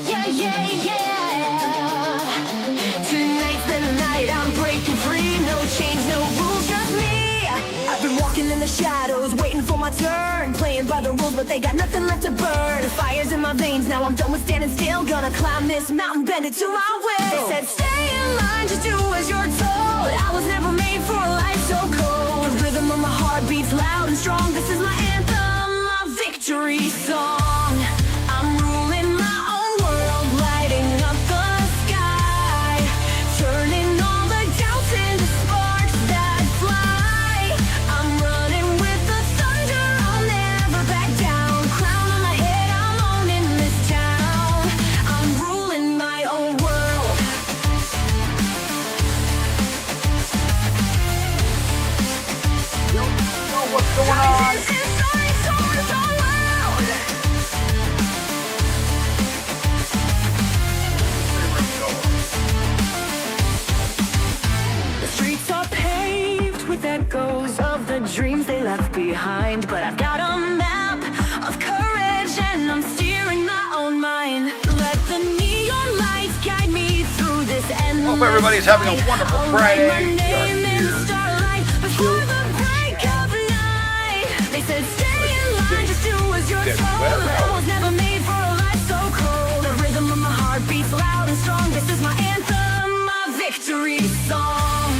Yeah, yeah, yeah. Tonight's the night I'm breaking free. No chains, no rules, just me. I've been walking in the shadows, waiting for my turn. Playing by the rules, but they got nothing left to burn. Fire's in my veins, now I'm done with standing still. Gonna climb this mountain, bend it to my will. They said stay in line, just do as you're told. I was never made for a life so cold. The rhythm of my heart beats loud and strong. This is my anthem, my victory song. I'm ruling my own world, lighting up the sky, turning all the doubts into sparks that fly. I'm running with the thunder, I'll never back down. Crown on my head, I'm owning this town. I'm ruling my own world. What's going on? The streets are paved with echoes of the dreams they left behind. But I've got a map of courage and I'm steering my own mind. Let the neon lights guide me through this endless Hope everybody's having a wonderful I'll write Friday. my name in the starlight before the break of night. They said stay in line, just do as you're told. I was never made for a life so cold. The rhythm of my heart beats loud and strong. This is my anthem, my victory song.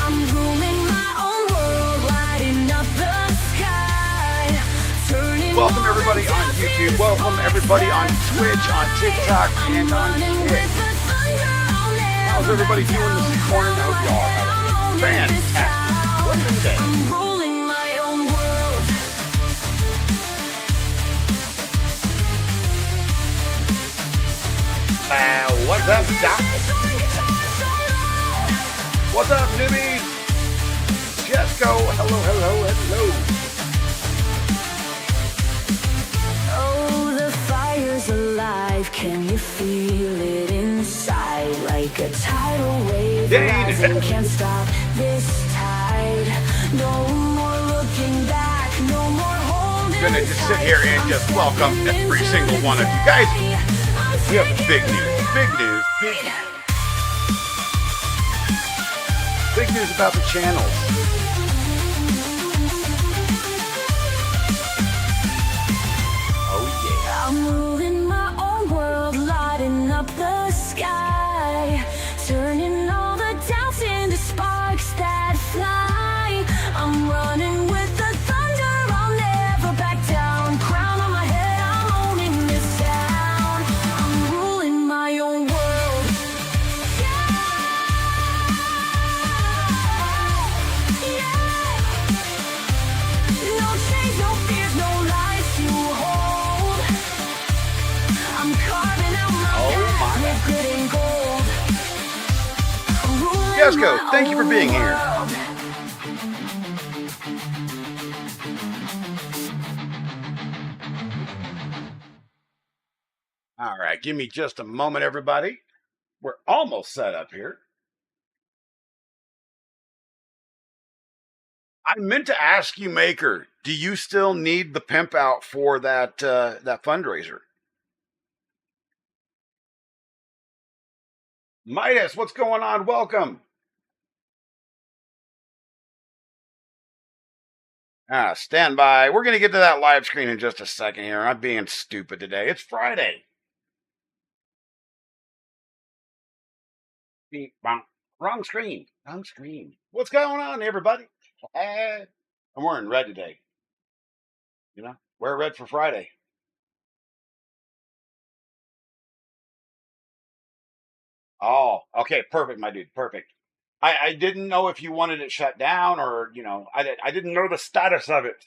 I'm ruling my own world, lighting up the sky, turning Welcome all everybody the on doubts YouTube. into Welcome sparks everybody on that Twitch, on fly. TikTok, and on Running Twitch. with the thunder, I'll never How's everybody back doing this down. morning? I hope y'all are having a fantastic Wednesday. I'm ruling my own world. What's up, Doc? What's up, newbies? Jesco, hello, hello, hello. Oh, the fire's alive. Can you feel it inside? Like a tidal wave Dane. rising, can't stop this tide. No more looking back, no more holding I'm gonna just sit here and just welcome every single one of you guys. We have big news, big news about the channels. Oh yeah. I'm ruling my own world, lighting up the sky, turning all the doubts into sparks that fly. I'm running with the thunder, I'll never back down. Crown on my head, I'm owning this town. I'm ruling my own world. No chains, no fears, no lies to hold. I'm carving out my path with grit and gold. Ruling Jesco, my thank you for own being here. world. All right, give me just a moment, everybody. We're almost set up here. I meant to ask you, Maker, do you still need the pimp out for that that fundraiser? Midas, what's going on? Welcome. Stand by. We're going to get to that live screen in just a second here. I'm being stupid today. It's Friday. Beep, bonk. Wrong screen. Wrong screen. What's going on, everybody? I'm wearing red today. You know, wear red for Friday. Oh, okay. Perfect, my dude. Perfect. I didn't know if you wanted it shut down or, you know, I didn't know the status of it.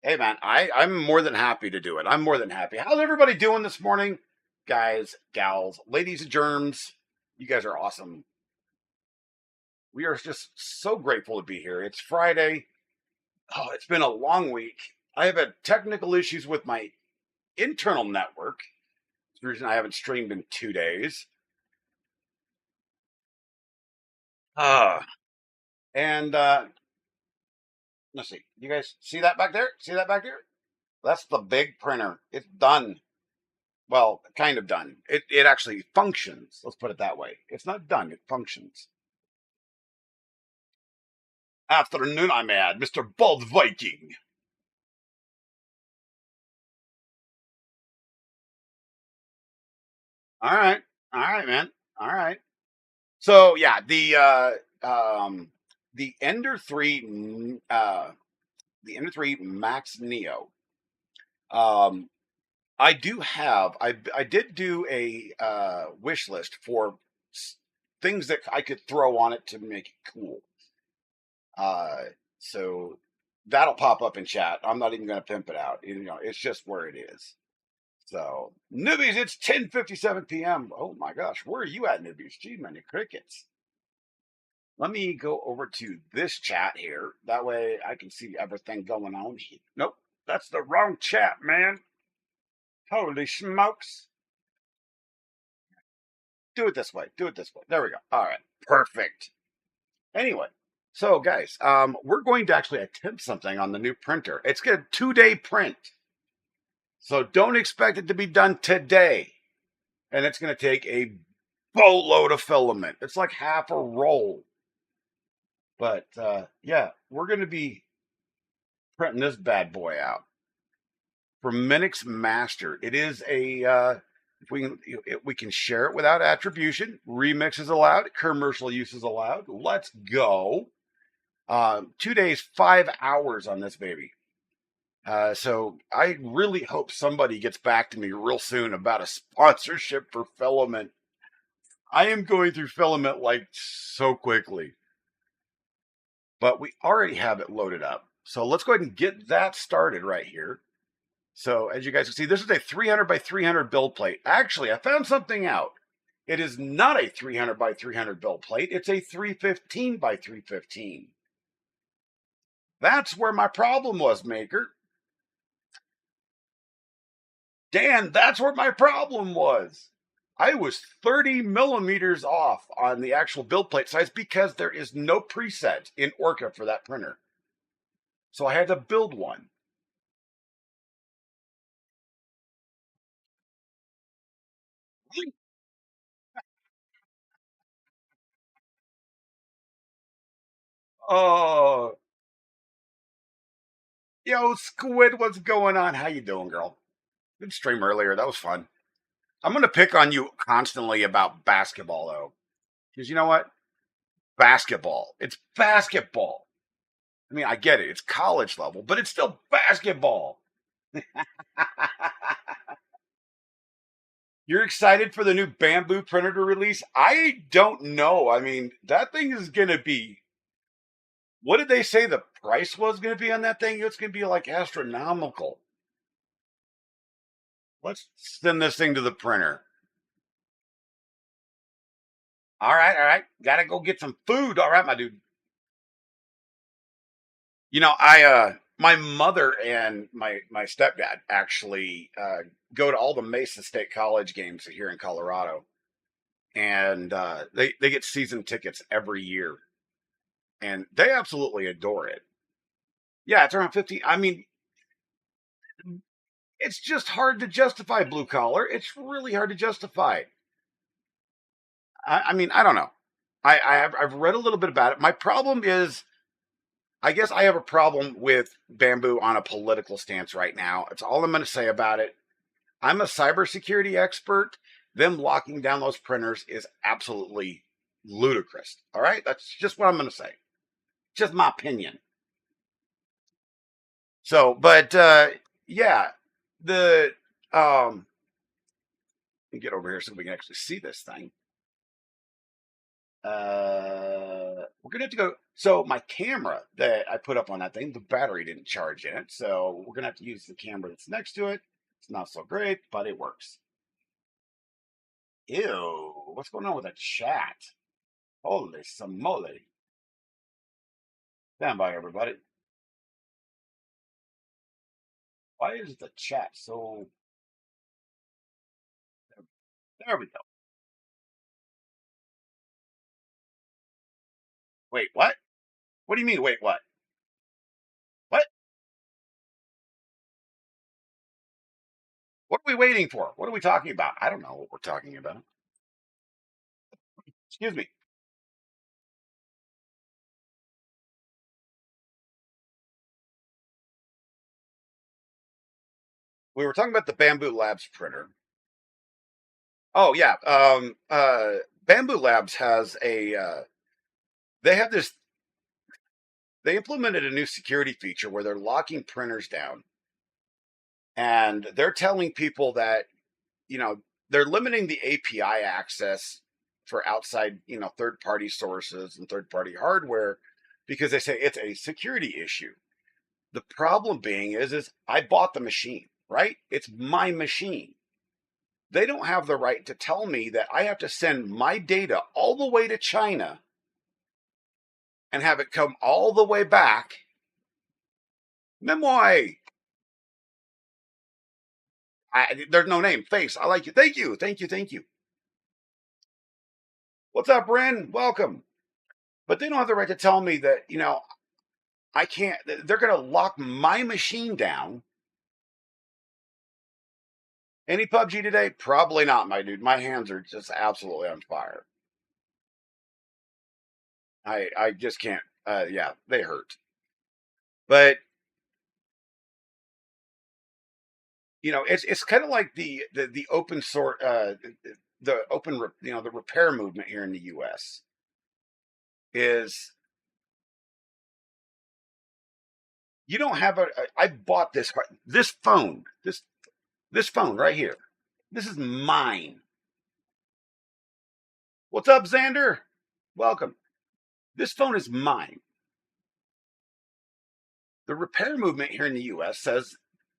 Hey, man, I'm more than happy to do it. I'm more than happy. How's everybody doing this morning? Guys, gals, ladies and germs, you guys are awesome. We are just so grateful to be here. It's Friday. Oh, it's been a long week. I have had technical issues with my internal network. That's the reason I haven't streamed in 2 days. And let's see. You guys see that back there? See that back there? That's the big printer. It's done. Well, kind of done. It actually functions. Let's put it that way. It's not done. It functions. Afternoon, I'm at Mr. Bald Viking. All right, man. All right. So yeah, the Ender 3 the Ender 3 Max Neo. Um I did do a wish list for things that I could throw on it to make it cool. Uh so that'll pop up in chat. I'm not even going to pimp it out. You know, it's just where it is. So, newbies, it's 10:57 p.m. Oh my gosh, where are you at, newbies? Gee, many crickets. Let me go over to this chat here. That way I can see everything going on here. Nope, that's the wrong chat, man. Holy smokes. Do it this way. Do it this way. There we go. All right. Perfect. Anyway, so guys, we're going to actually attempt something on the new printer. It's a 2-day print. So don't expect it to be done today. And it's going to take a boatload of filament. It's like half a roll. But yeah, we're going to be printing this bad boy out from Minix Master. It is a we can share it without attribution. Remix is allowed. Commercial use is allowed. Let's go. 2 days, 5 hours on this baby. So I really hope somebody gets back to me real soon about a sponsorship for filament. I am going through filament like so quickly, but we already have it loaded up. So let's go ahead and get that started right here. So as you guys can see, this is a 300 by 300 build plate. Actually, I found something out. It is not a 300 by 300 build plate. It's a 315 by 315. That's where my problem was, Maker. Dan, that's where my problem was. I was 30 millimeters off on the actual build plate size because there is no preset in Orca for that printer. So I had to build one. Oh, yo, Squid, what's going on? How you doing, girl? Good stream earlier. That was fun. I'm going to pick on you constantly about basketball, though. Because you know what? Basketball. It's basketball. I mean, I get it. It's college level, but it's still basketball. You're excited for the new bamboo printer to release? I don't know. I mean, that thing is going to be. What did they say the price was going to be on that thing? It's going to be like astronomical. Let's send this thing to the printer. All right, all right. Gotta go get some food. All right, my dude. You know, I my mother and my stepdad actually go to all the Mesa State College games here in Colorado, and they get season tickets every year, and they absolutely adore it. Yeah, it's around 50. I mean, it's just hard to justify blue collar. It's really hard to justify. I mean, I don't know. I've read a little bit about it. My problem is I guess I have a problem with bamboo on a political stance right now. That's all I'm going to say about it. I'm a cybersecurity expert. Them locking down those printers is absolutely ludicrous. All right? That's just what I'm going to say. Just my opinion. So, but yeah, the let me get over here so we can actually see this thing. We're gonna have to go. So my camera that I put up on that thing, the battery didn't charge in it, so we're gonna have to use the camera that's next to it. It's not so great, but it works. Ew, what's going on with the chat? Holy moly! Stand by, everybody. Why is the chat so? There we go. Wait, what? What do you mean? Wait, what? What? we waiting for? What are we talking about? I don't know what we're talking about. Excuse me. We were talking about the Bamboo Labs printer. Oh yeah. Bamboo Labs has a they have this they implemented a new security feature where they're locking printers down, and they're telling people that, you know, they're limiting the API access for outside, third party sources and third party hardware because they say it's a security issue. The problem being is I bought the machine, right? It's my machine. They don't have the right to tell me that I have to send my data all the way to China and have it come all the way back. Memoy. There's no name. Face. I like you. Thank you. Thank you. Thank you. What's up, Ren? Welcome. But they don't have the right to tell me that, I can't. They're going to lock my machine down. Any PUBG today? Probably not, my dude. My hands are just absolutely on fire. I just can't. Yeah, they hurt. But it's kind of like the open source, the open, the repair movement here in the U.S. is you don't have I bought this phone, this phone right here. This is mine. What's up, Xander? Welcome. This phone is mine. The repair movement here in the U.S. says,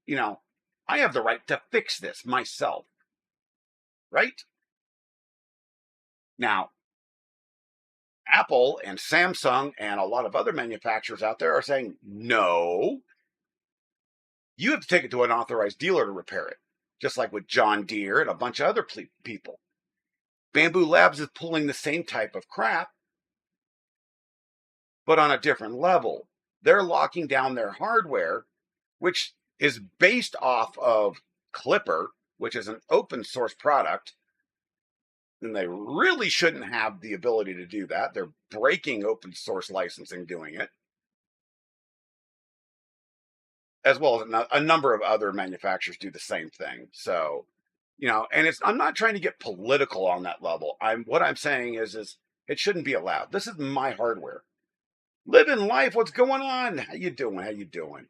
I have the right to fix this myself. Right? Now, Apple and Samsung and a lot of other manufacturers out there are saying, no, you have to take it to an authorized dealer to repair it, just like with John Deere and a bunch of other people. Bamboo Labs is pulling the same type of crap, but on a different level. They're locking down their hardware, which is based off of Clipper, which is an open source product. And they really shouldn't have the ability to do that. They're breaking open source licensing doing it, as well as a number of other manufacturers do the same thing. So, and I'm not trying to get political on that level. What I'm saying is it shouldn't be allowed. This is my hardware. Living life. What's going on? How you doing? How you doing?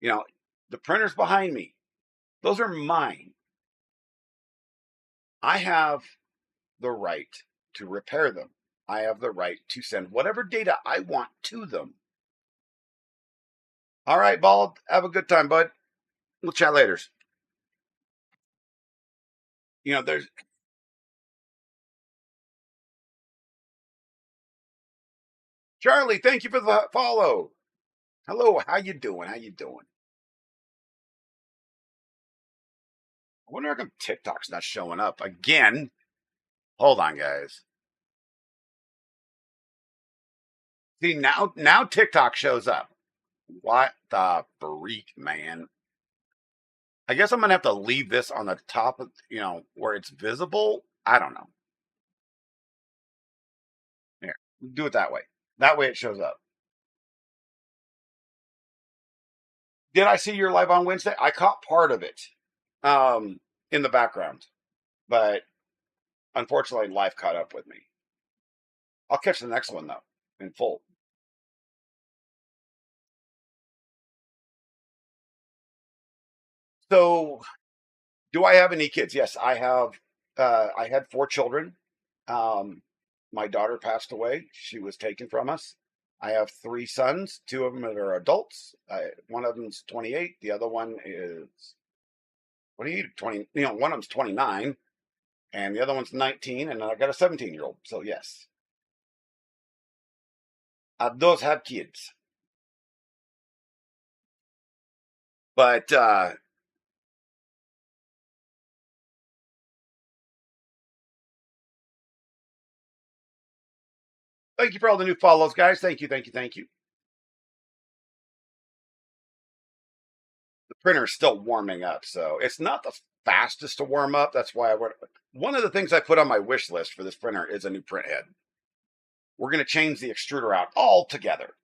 The printers behind me, those are mine. I have the right to repair them. I have the right to send whatever data I want to them. All right, Bald. Have a good time, bud. We'll chat later. There's Charlie. Thank you for the follow. Hello. How you doing? How you doing? I wonder how come TikTok's not showing up again. Hold on, guys. See, now TikTok shows up. What the freak, man? I guess I'm gonna have to leave this on the top of, where it's visible. I don't know. Here, do it that way. That way it shows up. Did I see your live on Wednesday? I caught part of it, in the background, but unfortunately, life caught up with me. I'll catch the next one though, in full. So, do I have any kids? Yes, I have. I had 4 children. Um, my daughter passed away. She was taken from us. I have 3 sons. 2 of them are adults. One of them's 28. The other one is 28, 20. One of them's 29, and the other one's 19. And I got a 17-year-old. So yes, those have kids. But thank you for all the new follows, guys. Thank you, thank you, thank you. printer's still warming up, so it's not the fastest to warm up. That's why one of the things I put on my wish list for this printer is a new print head. We're going to change the extruder out altogether.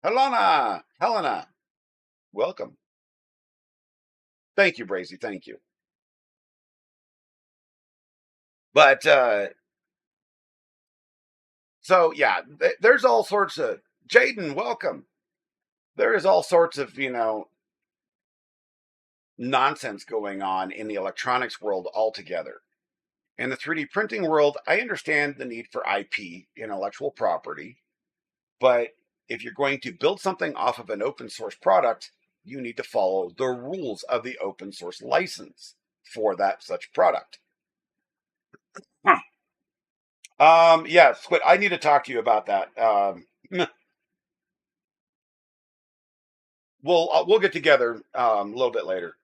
Helena, welcome. Thank you, Brazy. Thank you. But so yeah, there's all sorts of Jaden. Welcome. There is all sorts of nonsense going on in the electronics world altogether. In the 3D printing world, I understand the need for IP, intellectual property, but if you're going to build something off of an open source product, you need to follow the rules of the open source license for that such product. Yeah, Squid, I need to talk to you about that. We'll get together a little bit later.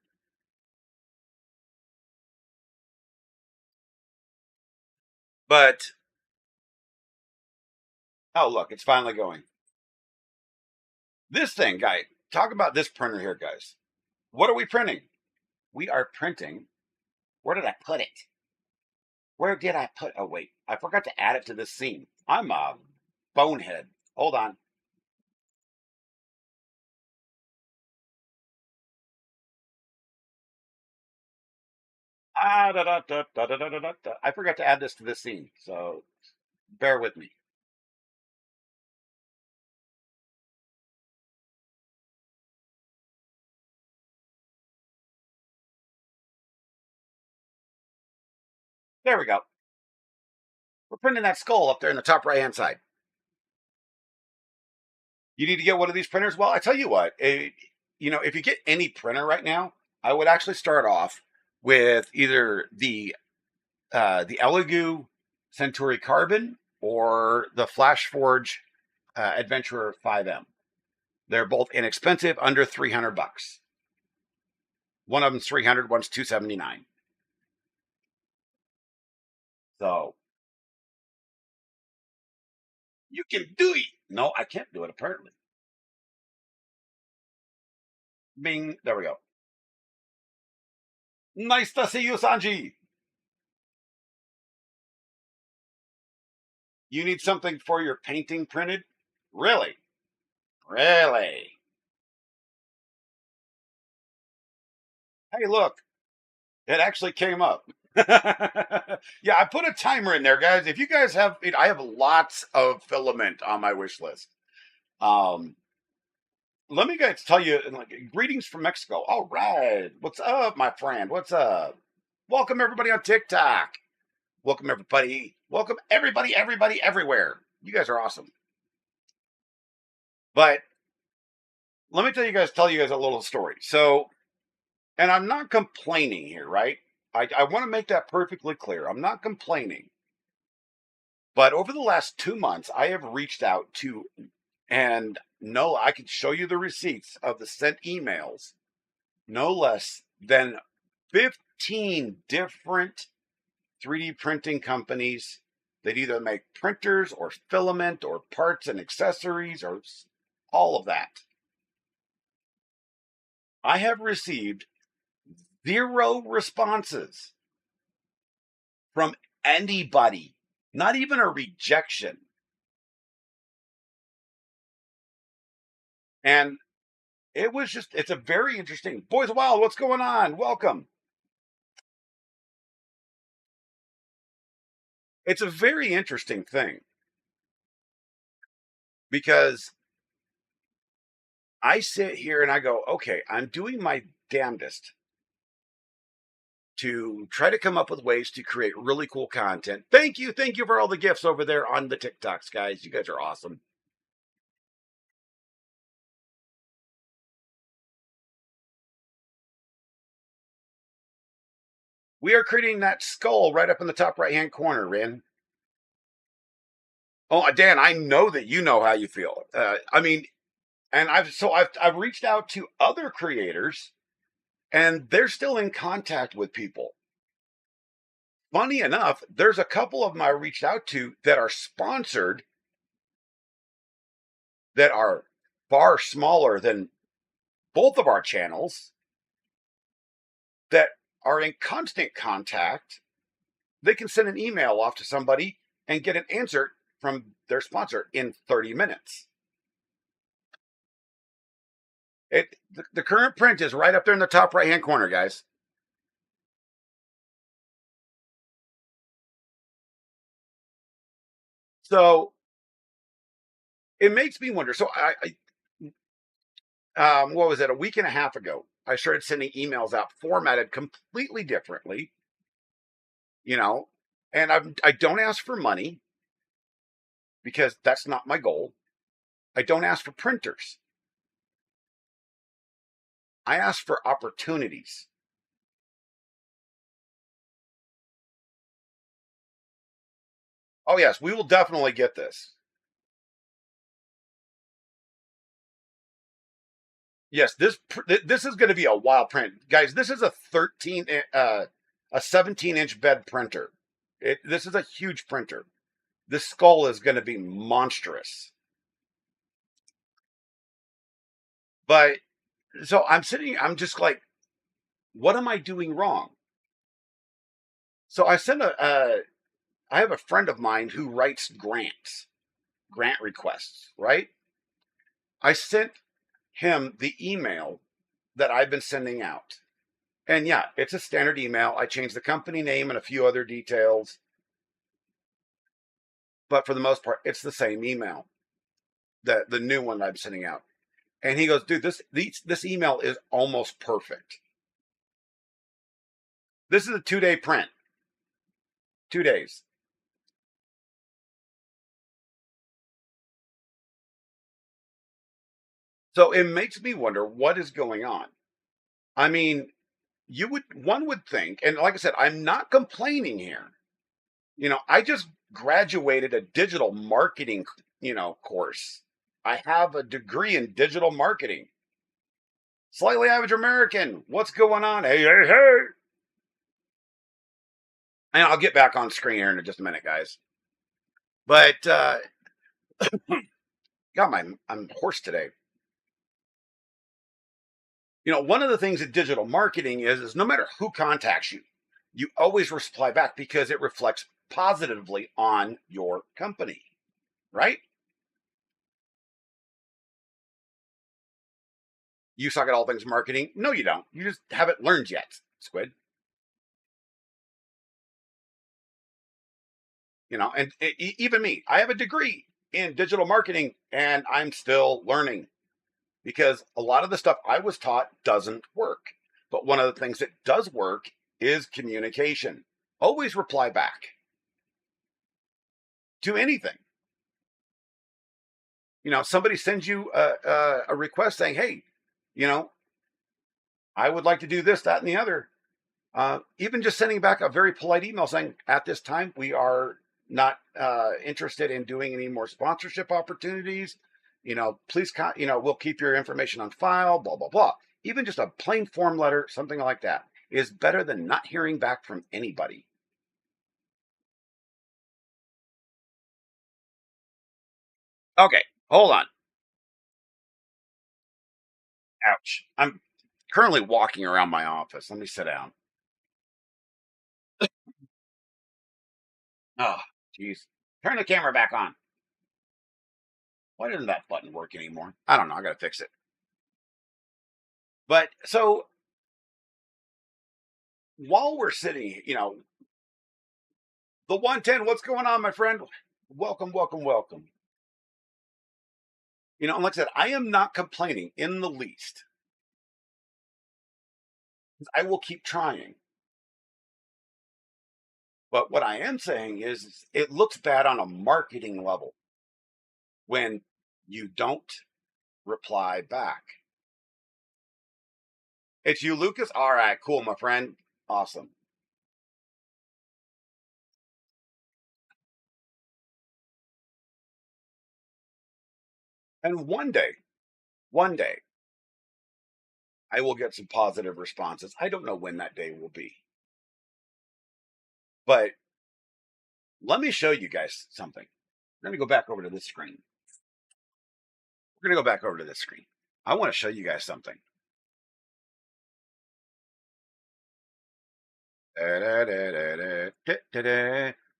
But oh, look, it's finally going. This thing, guy, talk about this printer here, guys. What are we printing? We are printing. Where did I put it? Where did I put? Oh, wait, I forgot to add it to this scene. I'm a bonehead. Hold on. I forgot to add this to this scene, so bear with me. There we go. We're printing that skull up there in the top right-hand side. You need to get one of these printers? Well, I tell you what, if you get any printer right now, I would actually start off with either the Elegoo Centauri Carbon or the FlashForge Adventurer 5M. They're both inexpensive, under $300. One of them's $300, one's $279. So you can do it. No, I can't do it apparently. Bing, there we go. Nice to see you, Sanji. You need something for your painting printed? Really? Really? Hey, look, it actually came up. Yeah, I put a timer in there, guys. If you guys have, I have lots of filament on my wish list. Let me guys tell you, like, greetings from Mexico. All right, what's up, my friend? What's up? Welcome everybody on TikTok. Welcome everybody. Welcome everybody, everywhere. You guys are awesome. But let me tell you guys a little story. So, and I'm not complaining here, right? I want to make that perfectly clear. I'm not complaining. But over the last 2 months, I have reached out to, and no, I can show you the receipts of the sent emails, no less than 15 different 3D printing companies that either make printers or filament or parts and accessories or all of that. I have received 0 responses from anybody, not even a rejection. And it's a very interesting. Boys Wild, what's going on? Welcome. It's a very interesting thing because I sit here and I go, okay, I'm doing my damnedest to try to come up with ways to create really cool content. Thank you for all the gifts over there on the TikToks, guys. You guys are awesome. We are creating that skull right up in the top right-hand corner, Rin. Oh, Dan, I know that you know how you feel. I mean, and I've reached out to other creators, and they're still in contact with people. Funny enough, there's a couple of them I reached out to that are sponsored, that are far smaller than both of our channels that are in constant contact. They can send an email off to somebody and get an answer from their sponsor in 30 minutes. The current print is right up there in the top right hand corner, guys. So it makes me wonder. So what was it? A week and a half ago, I started sending emails out formatted completely differently, you know, and I don't ask for money because that's not my goal. I don't ask for printers. I ask for opportunities. Oh yes, we will definitely get this. Yes, this is going to be a wild print, guys. This is a 17-inch bed printer. This is a huge printer. This skull is going to be monstrous. But so I'm just like, what am I doing wrong? So I have a friend of mine who writes grant requests, right? I sent him the email that I've been sending out. And yeah, it's a standard email. I changed the company name and a few other details. But for the most part, it's the same email, the new one I'm sending out. And he goes, dude, this email is almost perfect. This is a 2-day print. 2 days. So it makes me wonder what is going on. I mean, one would think, and like I said, I'm not complaining here. I just graduated a digital marketing, course. I have a degree in digital marketing. Slightly average American. What's going on? Hey, hey, hey. And I'll get back on screen here in just a minute, guys. But God, I'm hoarse today. One of the things in digital marketing is no matter who contacts you, you always reply back because it reflects positively on your company, right? You suck at all things marketing. No, you don't. You just haven't learned yet, Squid. And even me, I have a degree in digital marketing and I'm still learning because a lot of the stuff I was taught doesn't work. But one of the things that does work is communication. Always reply back to anything. Somebody sends you a request saying, hey, I would like to do this, that, and the other. Even just sending back a very polite email saying, at this time, we are not interested in doing any more sponsorship opportunities. Please, we'll keep your information on file, blah, blah, blah. Even just a plain form letter, something like that, is better than not hearing back from anybody. Okay, hold on. Ouch. I'm currently walking around my office. Let me sit down. Oh, jeez. Turn the camera back on. Why doesn't that button work anymore? I don't know. I got to fix it. But so while we're sitting, the 110, what's going on, my friend? Welcome, welcome, welcome. And like I said, I am not complaining in the least. I will keep trying. But what I am saying is it looks bad on a marketing level when you don't reply back. It's you, Lucas? All right, cool, my friend. Awesome. And one day, I will get some positive responses. I don't know when that day will be. But let me show you guys something. Let me go back over to this screen. We're going to go back over to this screen. I want to show you guys something.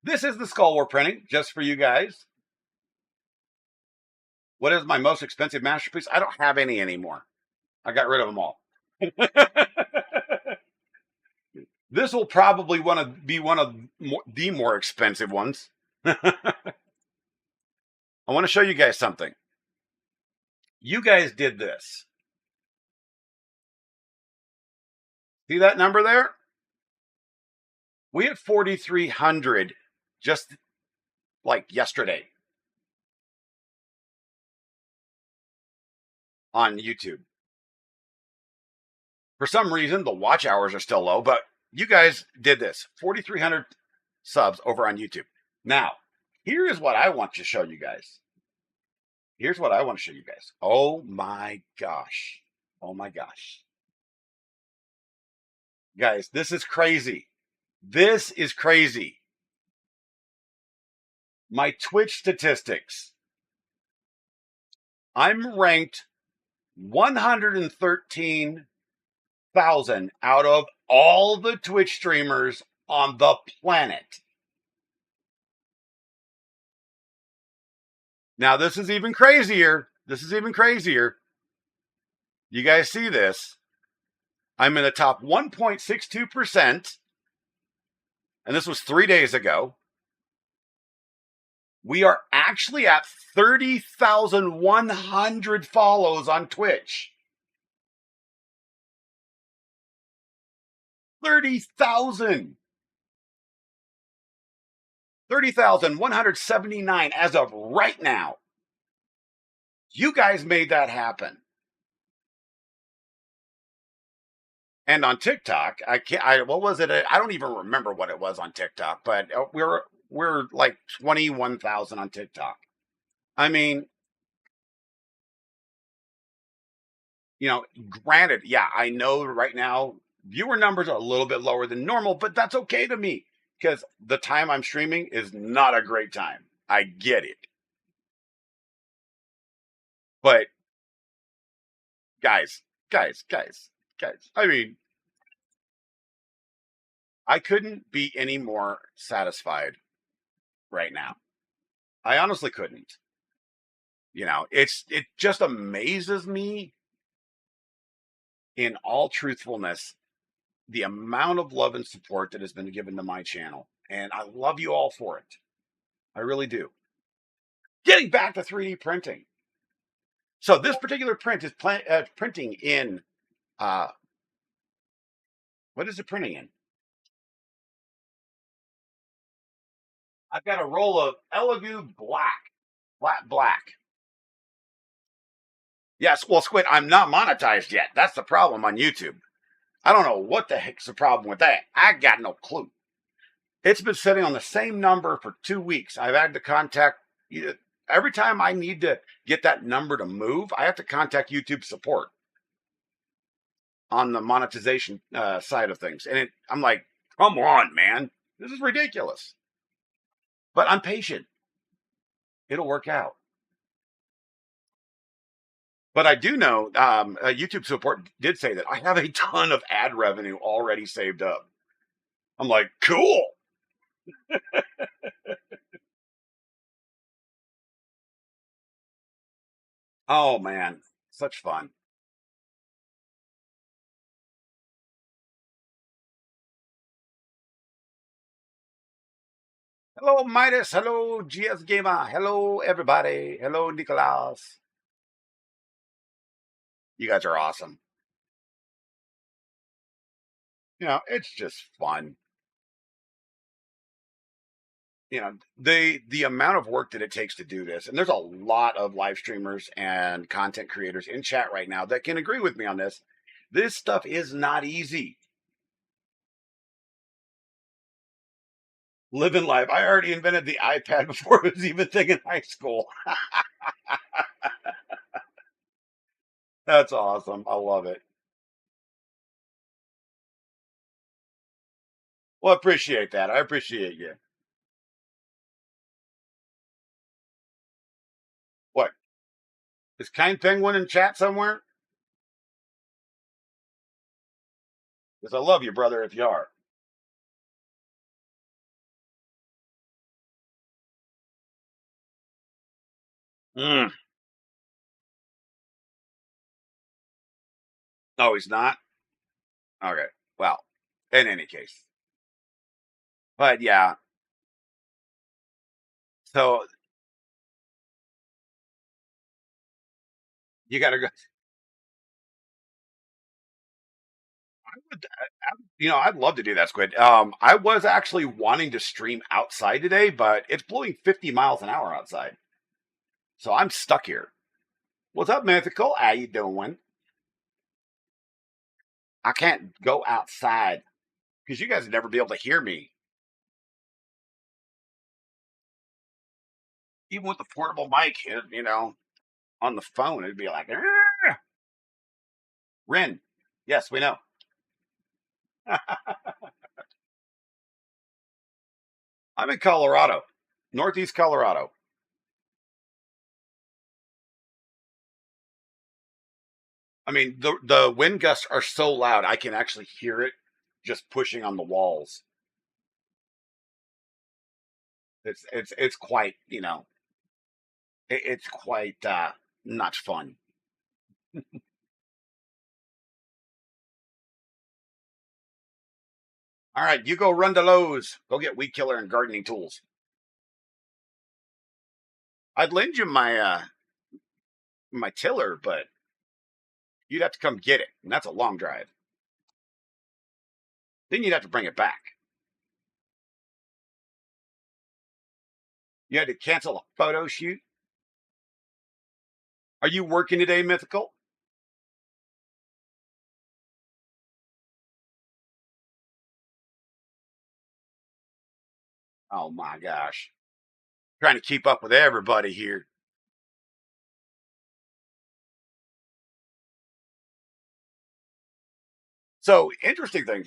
This is the skull we're printing just for you guys. What is my most expensive masterpiece? I don't have any anymore. I got rid of them all. This will probably want to be one of the more expensive ones. I want to show you guys something. You guys did this. See that number there? We had 4,300 just like yesterday on YouTube. For some reason, the watch hours are still low, but you guys did this. 4,300 subs over on YouTube. Now, here is what I want to show you guys. Here's what I want to show you guys. Oh my gosh. Oh my gosh. Guys, this is crazy. This is crazy. My Twitch statistics. I'm ranked 113,000 out of all the Twitch streamers on the planet. Now, this is even crazier. This is even crazier. You guys see this? I'm in the top 1.62%. And this was 3 days ago. We are actually at 30,100 follows on Twitch. 30,000. 30,179 as of right now. You guys made that happen. And on TikTok, what was it? I don't even remember what it was on TikTok, but we're like 21,000 on TikTok. I mean, granted, yeah, I know right now viewer numbers are a little bit lower than normal, but that's okay to me because the time I'm streaming is not a great time. I get it. But guys, I mean, I couldn't be any more satisfied right now. I honestly couldn't. It just amazes me in all truthfulness, the amount of love and support that has been given to my channel. And I love you all for it. I really do. Getting back to 3D printing. So this particular print is printing in, what is it printing in? I've got a roll of Elegoo black. Yes, well, Squid, I'm not monetized yet. That's the problem on YouTube. I don't know what the heck's the problem with that. I got no clue. It's been sitting on the same number for 2 weeks. I've had to contact, every time I need to get that number to move, I have to contact YouTube support on the monetization side of things. And I'm like, come on, man. This is ridiculous. But I'm patient. It'll work out. But I do know YouTube support did say that I have a ton of ad revenue already saved up. I'm like, cool. Oh, man. Such fun. Hello, Midas. Hello, GS Gamer. Hello, everybody. Hello, Nicholas. You guys are awesome. It's just fun. The amount of work that it takes to do this, and there's a lot of live streamers and content creators in chat right now that can agree with me on this. This stuff is not easy. Living life. I already invented the iPad before it was even a thing in high school. That's awesome. I love it. Well, I appreciate that. I appreciate you. What? Is Kind Penguin in chat somewhere? Because I love you, brother, if you are. Mm. Oh, he's not? Okay. Well, in any case. But yeah, so you got to go. I'd love to do that, Squid. I was actually wanting to stream outside today, but it's blowing 50 miles an hour outside. So I'm stuck here. What's up, Mythical? How you doing? I can't go outside because you guys would never be able to hear me. Even with the portable mic, on the phone, it'd be like, "Arr!" Rin. Yes, we know. I'm in Colorado, Northeast Colorado. I mean, the wind gusts are so loud, I can actually hear it just pushing on the walls. It's quite, it's quite not fun. All right, you go run to Lowe's. Go get weed killer and gardening tools. I'd lend you my tiller, but you'd have to come get it, and that's a long drive. Then you'd have to bring it back. You had to cancel a photo shoot. Are you working today, Mythical? Oh my gosh. Trying to keep up with everybody here. So interesting thing,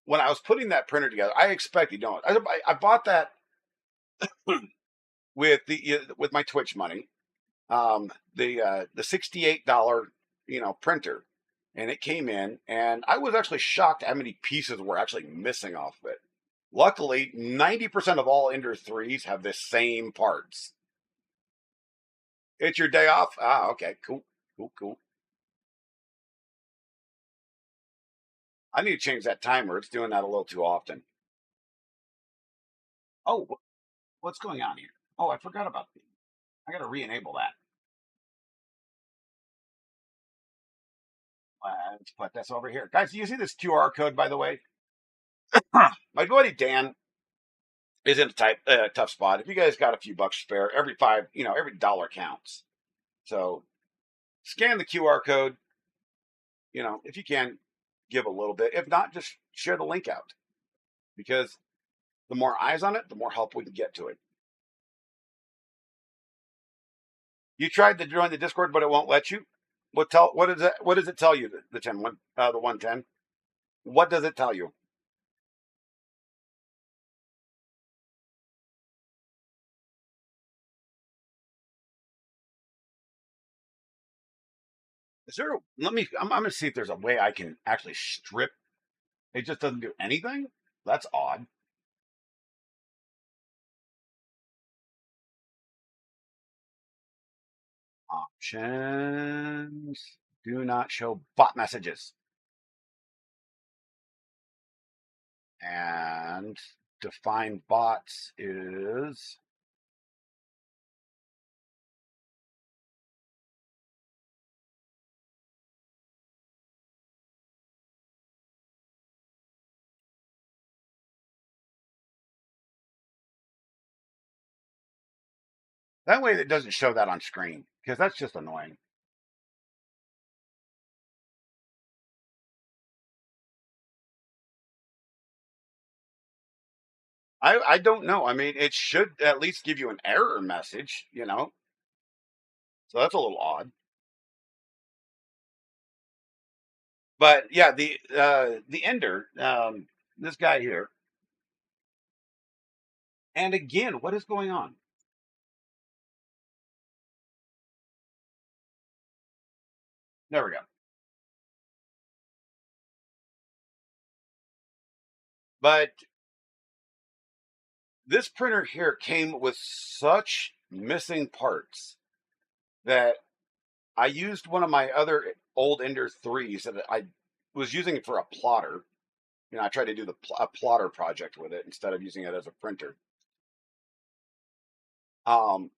when I was putting that printer together, I expected, I bought that with my Twitch money, the $68 printer, and it came in, and I was actually shocked how many pieces were actually missing off of it. Luckily, 90% of all Ender 3s have the same parts. It's your day off? Ah, okay, cool, cool, cool. I need to change that timer. It's doing that a little too often. Oh, what's going on here? Oh, I forgot about the. I got to re-enable that. Let's put this over here, guys. Do you see this QR code, by the way? My buddy Dan is in a tough spot. If you guys got a few bucks spare, every dollar counts. So scan the QR code. If you can, give a little bit. If not, just share the link out because the more eyes on it, the more help we can get to it. You tried to join the Discord, but it won't let you. What does it tell you? The 110. What does it tell you? Is there? I'm gonna see if there's a way I can actually strip. It just doesn't do anything. That's odd. Options. Do not show bot messages. And define bots is that way it doesn't show that on screen because that's just annoying. I don't know. I mean, it should at least give you an error message. So that's a little odd. But yeah, the Ender, this guy here, and again, what is going on? There we go. But this printer here came with such missing parts that I used one of my other old Ender 3s that I was using for a plotter. I tried to do a plotter project with it instead of using it as a printer. Um,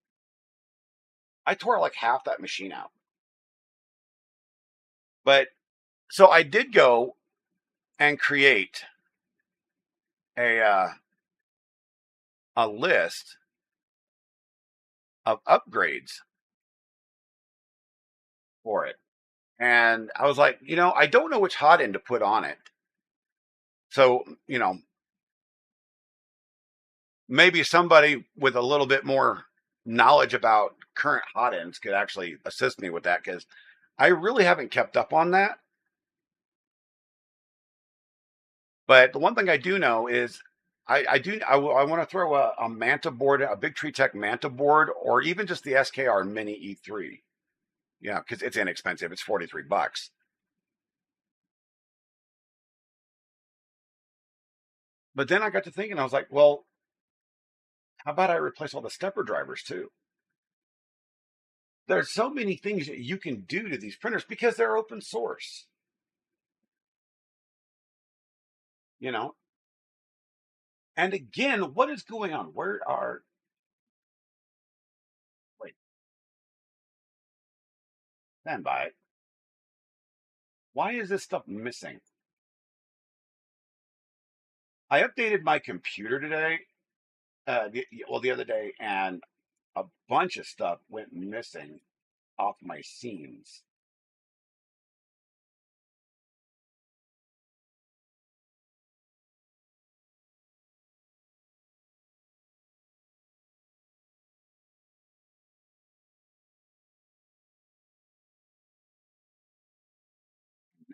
I tore like half that machine out. But so I did go and create a a list of upgrades for it. And I was like, I don't know which hot end to put on it. So, maybe somebody with a little bit more knowledge about current hot ends could actually assist me with that, because I really haven't kept up on that. But the one thing I do know is I want to throw a Manta board, a Big Tree Tech Manta board, or even just the SKR Mini E3. Yeah, because it's inexpensive. It's $43. But then I got to thinking, I was like, well, how about I replace all the stepper drivers too? There's so many things that you can do to these printers because they're open source. You know, and again, what is going on? Where are wait, stand by. Why is this stuff missing? I updated my computer today, the other day, and a bunch of stuff went missing off my scenes.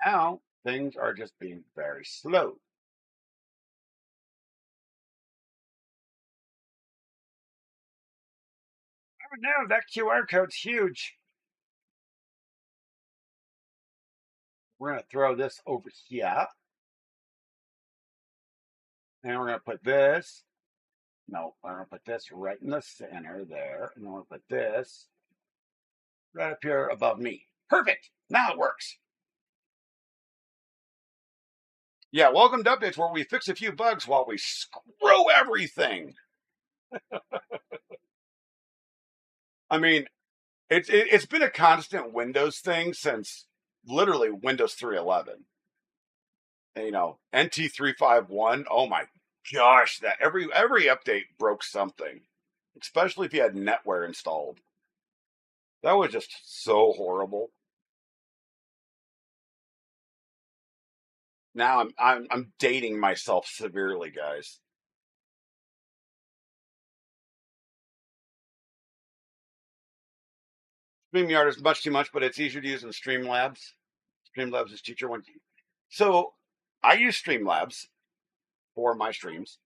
Now things are just being very slow. Oh no, that QR code's huge. We're going to throw this over here, and we're going to put this. No, we're going to put this right in the center there, and then we'll put this right up here above me. Perfect. Now it works. Yeah, welcome to updates where we fix a few bugs while we screw everything. I mean, it's been a constant Windows thing since literally Windows 3.11. NT 351. Oh my gosh, that every update broke something, especially if you had NetWare installed. That was just so horrible. Now I'm dating myself severely, guys. StreamYard is much too much, but it's easier to use than StreamLabs. StreamLabs is teacher one. So I use StreamLabs for my streams,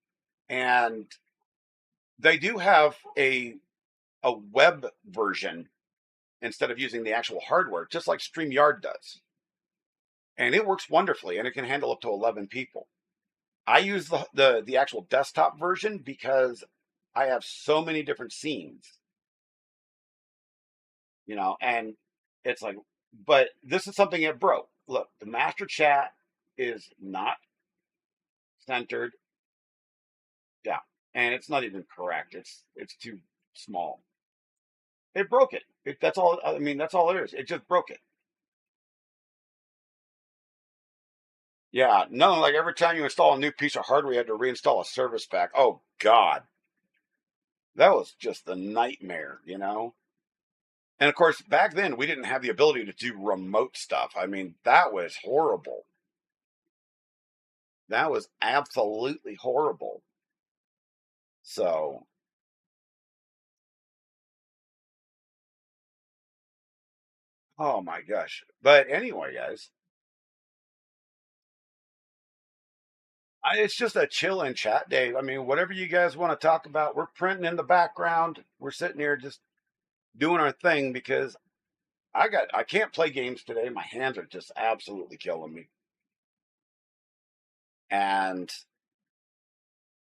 and they do have a web version instead of using the actual hardware, just like StreamYard does. And it works wonderfully, and it can handle up to 11 people. I use the actual desktop version because I have so many different scenes, and it's like, but this is something that broke. Look, the master chat is not centered. Yeah, and it's not even correct. It's too small. It broke it. That's all. I mean, that's all it is. It just broke it. Yeah, no, like every time you install a new piece of hardware, you had to reinstall a service pack. Oh God, that was just a nightmare. And of course, back then we didn't have the ability to do remote stuff. I mean, that was horrible. That was absolutely horrible. So, oh my gosh. But anyway, guys, it's just a chill and chat day. I mean, whatever you guys want to talk about, we're printing in the background. We're sitting here just doing our thing because I can't play games today. My hands are just absolutely killing me. And,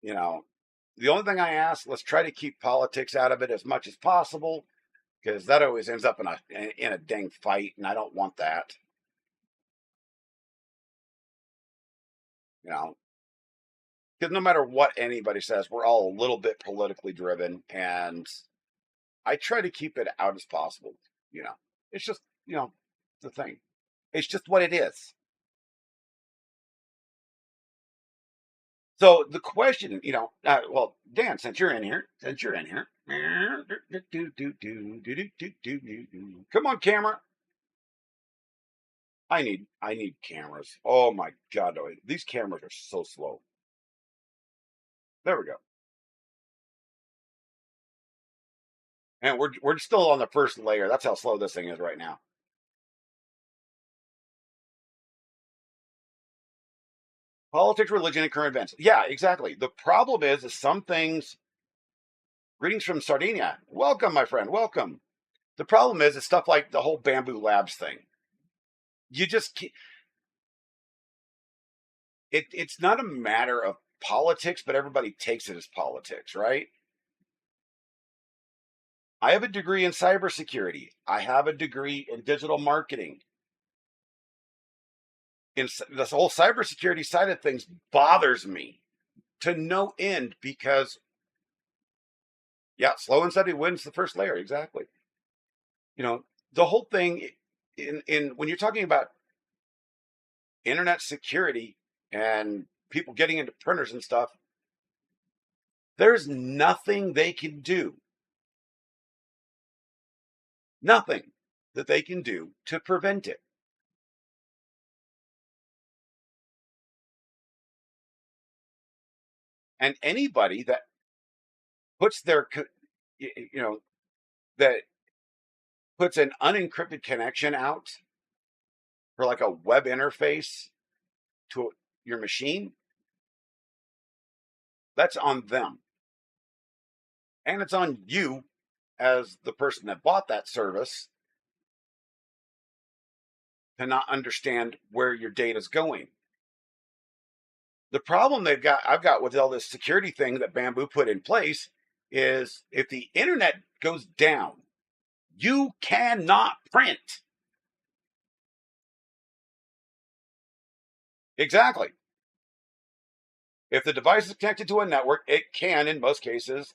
you know, the only thing I ask, let's try to keep politics out of it as much as possible, because that always ends up in a dang fight, and I don't want that. You know, because no matter what anybody says, we're all a little bit politically driven, and I try to keep it out as possible. You know, it's just, the thing. It's just what it is. So the question, well, Dan, since you're in here, come on, camera. I need cameras. Oh my God, these cameras are so slow. There we go. And we're still on the first layer. That's how slow this thing is right now. Politics, religion, and current events. Yeah, exactly. The problem is some things. Greetings from Sardinia. Welcome, my friend. Welcome. The problem is stuff like the whole Bamboo Labs thing. You just can't, it's not a matter of politics, but everybody takes it as politics, right? I have a degree in cybersecurity. I have a degree in digital marketing. In this whole cybersecurity side of things bothers me to no end because, yeah, slow and steady wins the first layer. Exactly. The whole thing in when you're talking about internet security and people getting into printers and stuff, there's nothing they can do, nothing that they can do to prevent it. And anybody that puts their, that puts an unencrypted connection out for like a web interface to your machine, that's on them. And it's on you as the person that bought that service to not understand where your data is going. The problem I've got with all this security thing that Bamboo put in place is if the internet goes down, you cannot print. Exactly. If the device is connected to a network, it can, in most cases,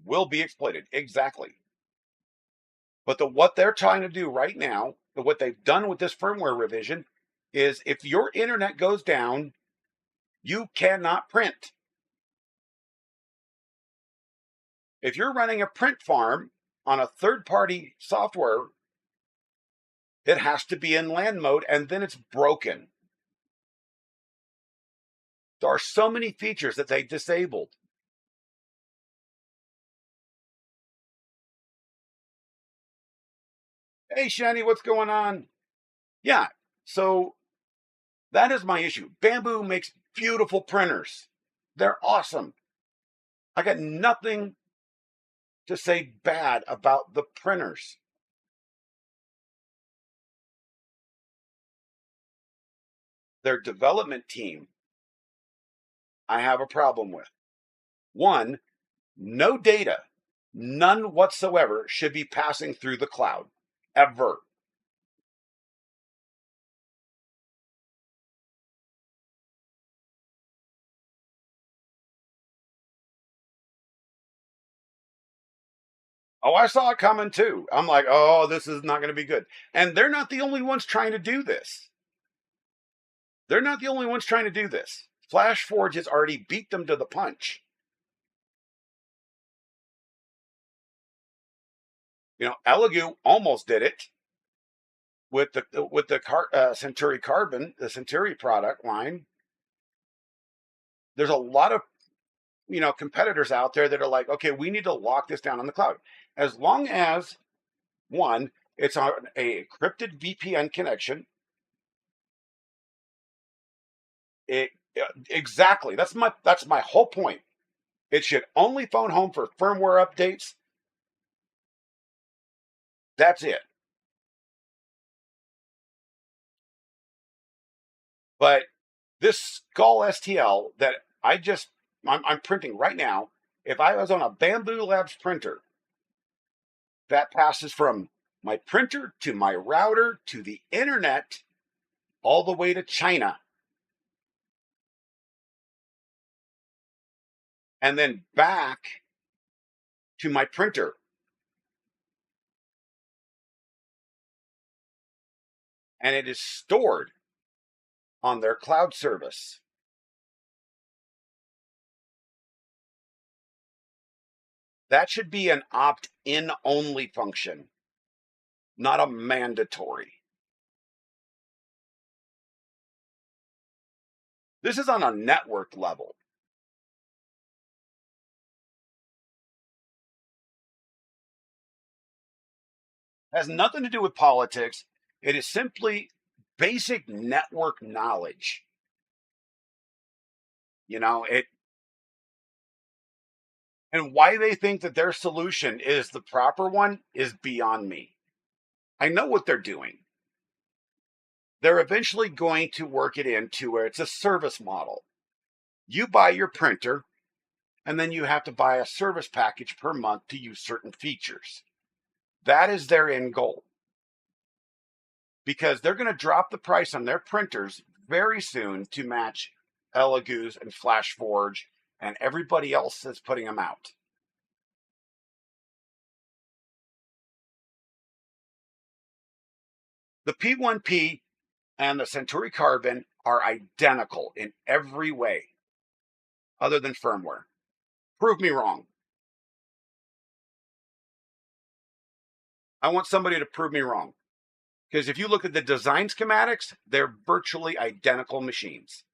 will be exploited. Exactly. But what they're trying to do right now, what they've done with this firmware revision, is if your internet goes down, you cannot print. If you're running a print farm on a third-party software, it has to be in LAN mode, and then it's broken. There are so many features that they disabled. Hey, Shani, what's going on? Yeah, so that is my issue. Bamboo makes beautiful printers. They're awesome. I got nothing to say bad about the printers. Their development team, I have a problem with. One, no data, none whatsoever, should be passing through the cloud, ever. Oh, I saw it coming too. I'm like, oh, this is not going to be good. And they're not the only ones trying to do this. They're not the only ones trying to do this. FlashForge has already beat them to the punch. Elegoo almost did it with the Centauri Carbon, the Centauri product line. There's a lot of competitors out there that are like, okay, we need to lock this down on the cloud. As long as one, it's on a encrypted VPN connection. Exactly. That's my whole point. It should only phone home for firmware updates. That's it. But this Skull STL that I'm printing right now, if I was on a Bamboo Labs printer, that passes from my printer to my router to the internet all the way to China. And then back to my printer. And it is stored on their cloud service. That should be an opt-in only function, not a mandatory. This is on a network level. It has nothing to do with politics. It is simply basic network knowledge. And why they think that their solution is the proper one is beyond me. I know what they're doing. They're eventually going to work it into where it's a service model. You buy your printer, and then you have to buy a service package per month to use certain features. That is their end goal. Because they're going to drop the price on their printers very soon to match Elegoo's and FlashForge and everybody else that's putting them out. The P1P and the Centauri Carbon are identical in every way, other than firmware. Prove me wrong. I want somebody to prove me wrong. Because if you look at the design schematics, they're virtually identical machines.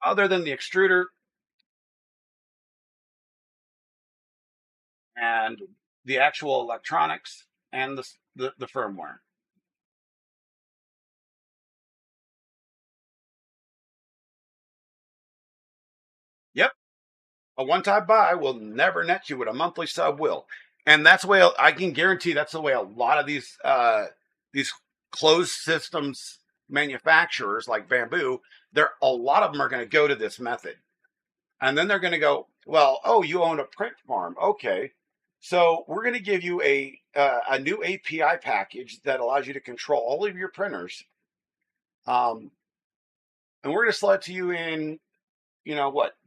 Other than the extruder and the actual electronics and the firmware. Yep. A one-time buy will never net you what a monthly sub will. And that's the way I can guarantee that's the way a lot of these closed systems manufacturers like Bamboo, a lot of them are going to go to this method. And then they're going to go, well, oh, you own a print farm. Okay. So we're going to give you a new API package that allows you to control all of your printers. And we're going to sell it to you in,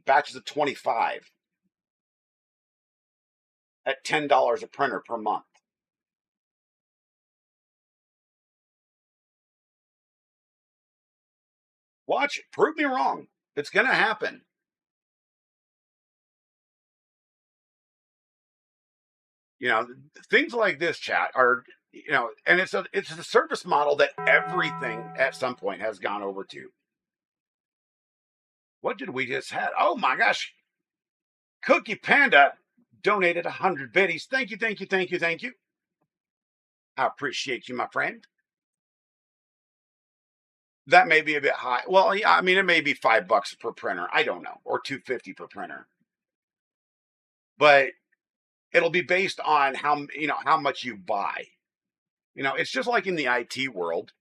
batches of 25 at $10 a printer per month. Watch, prove me wrong. It's going to happen. Things like this, chat, are, and it's a service model that everything at some point has gone over to. What did we just have? Oh my gosh. Cookie Panda donated 100 biddies. Thank you, thank you, thank you, thank you. I appreciate you, my friend. That may be a bit high. Well, yeah, I mean, it may be $5 per printer. I don't know, or $2.50 per printer. But it'll be based on how much you buy. It's just like in the IT world.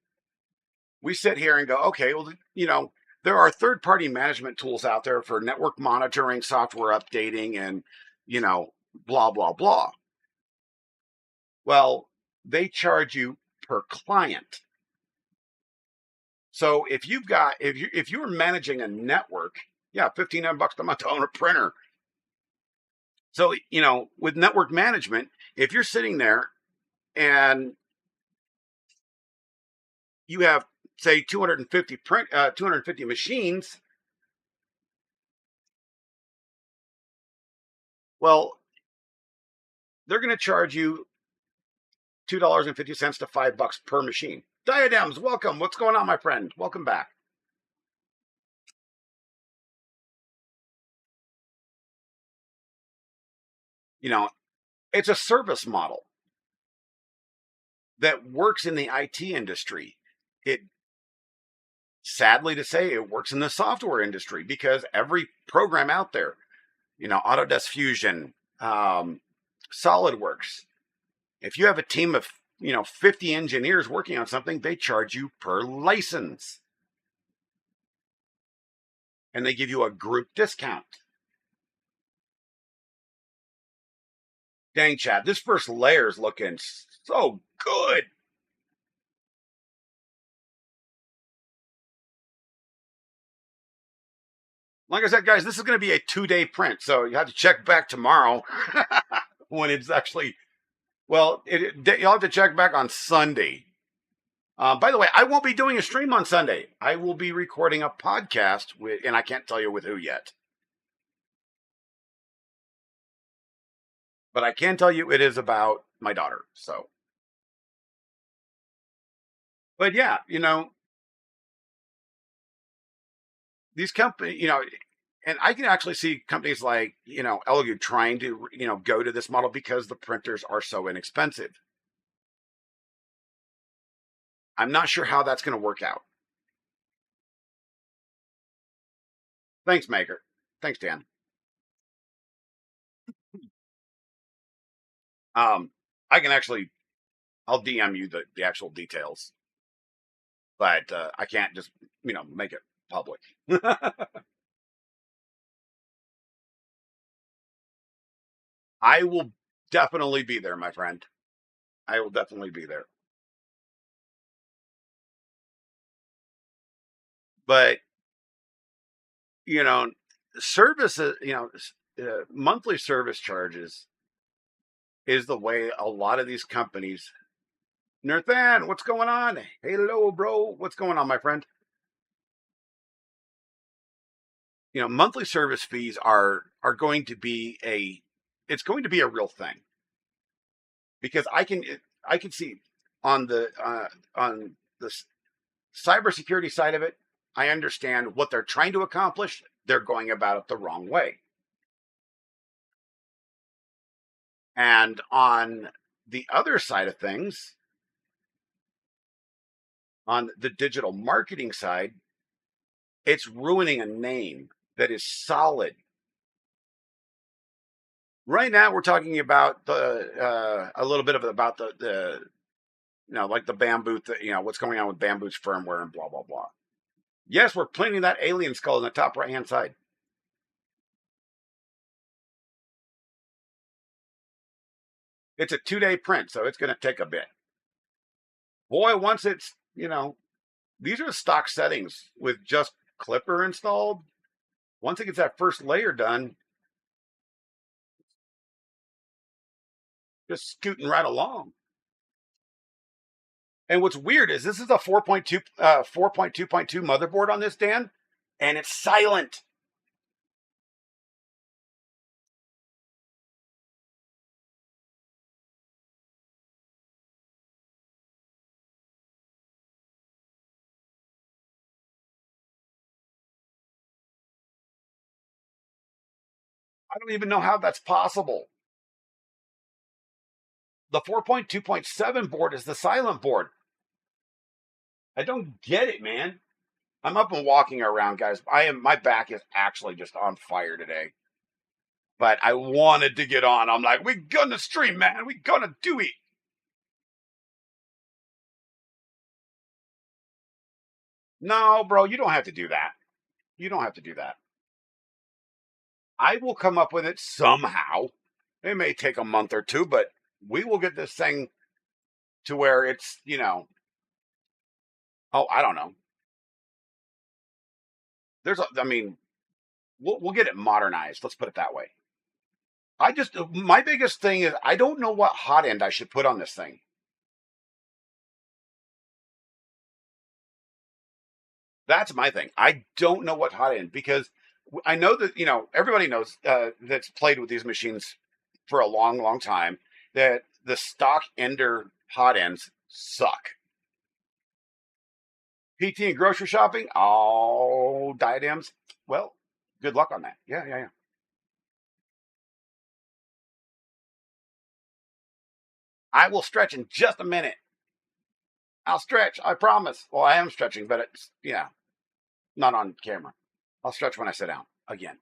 We sit here and go, okay, well, there are third-party management tools out there for network monitoring, software updating, and, blah, blah, blah. Well, they charge you per client. So if you're managing a network, yeah, $1,500 a month to own a printer. So, with network management, if you're sitting there and you have, say, 250 machines, well, they're going to charge you $2.50 to $5 per machine. Diadems, welcome. What's going on, my friend? Welcome back. It's a service model that works in the IT industry. It, sadly to say, it works in the software industry because every program out there, Autodesk Fusion, SolidWorks, if you have a team of 50 engineers working on something, they charge you per license. And they give you a group discount. Dang, Chad, this first layer is looking so good. Like I said, guys, this is going to be a 2-day print, so you have to check back tomorrow when it's actually. Well, you'll have to check back on Sunday. By the way, I won't be doing a stream on Sunday. I will be recording a podcast and I can't tell you with who yet. But I can tell you it is about my daughter. So, but yeah, these companies, and I can actually see companies like, Elegoo trying to, go to this model because the printers are so inexpensive. I'm not sure how that's going to work out. Thanks, Maker. Thanks, Dan. I can actually, I'll DM you the actual details, but I can't just, make it public. I will definitely be there, my friend. I will definitely be there. But, you know, services, monthly service charges is the way a lot of these companies. Nathan, what's going on? Hello, bro. What's going on, my friend? Monthly service fees are going to be it's going to be a real thing, because I can see on the cybersecurity side of it, I understand what they're trying to accomplish. They're going about it the wrong way. And on the other side of things, on the digital marketing side, it's ruining a name that is solid. Right now, we're talking about a little bit about the like the Bamboo, what's going on with Bamboo's firmware and blah blah blah. Yes, we're planting that alien skull in the top right hand side. It's a 2-day print, so it's going to take a bit. Boy, once it's these are stock settings with just Clipper installed. Once it gets that first layer done, just scooting right along. And what's weird is this is a 4.2 4.2.2 motherboard on this, Dan, and it's silent. I don't even know how that's possible. The 4.2.7 board is the silent board. I don't get it, man. I'm up and walking around, guys. My back is actually just on fire today. But I wanted to get on. I'm like, we gonna stream, man. We gonna do it. No, bro, you don't have to do that. You don't have to do that. I will come up with it somehow. It may take a month or two, but we will get this thing to where it's, I don't know. We'll get it modernized. Let's put it that way. My biggest thing is I don't know what hot end I should put on this thing. That's my thing. I don't know what hot end, because I know that, everybody knows that's played with these machines for a long, long time, that the stock Ender hot ends suck. PT and grocery shopping, oh, diadems. Well, good luck on that. Yeah. I will stretch in just a minute. I'll stretch, I promise. Well, I am stretching, but it's, not on camera. I'll stretch when I sit down again.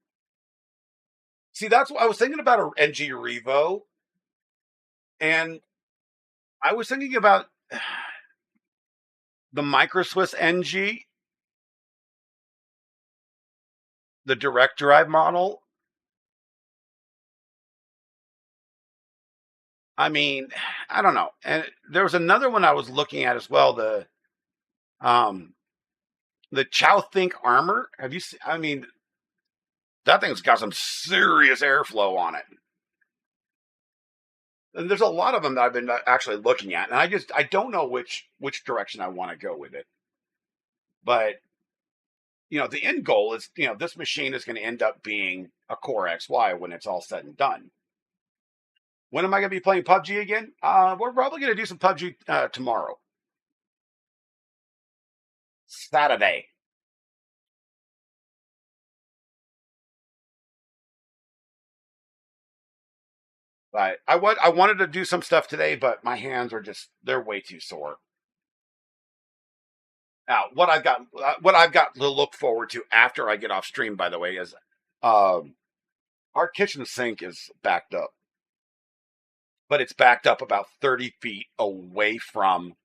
See, that's what I was thinking about, a NG Revo. And I was thinking about the Micro Swiss NG, the direct drive model. I mean, I don't know. And there was another one I was looking at as well. Um the Chow Think armor. Have you seen? I mean, that thing's got some serious airflow on it. And there's a lot of them that I've been actually looking at, and I don't know which direction I want to go with it. But the end goal is this machine is going to end up being a Core XY when it's all said and done. When am I going to be playing PUBG again? We're probably going to do some PUBG tomorrow, Saturday. But I wanted to do some stuff today, but my hands are they're way too sore. Now, what I've got to look forward to after I get off stream, by the way, is um, our kitchen sink is backed up, but it's backed up about 30 feet away from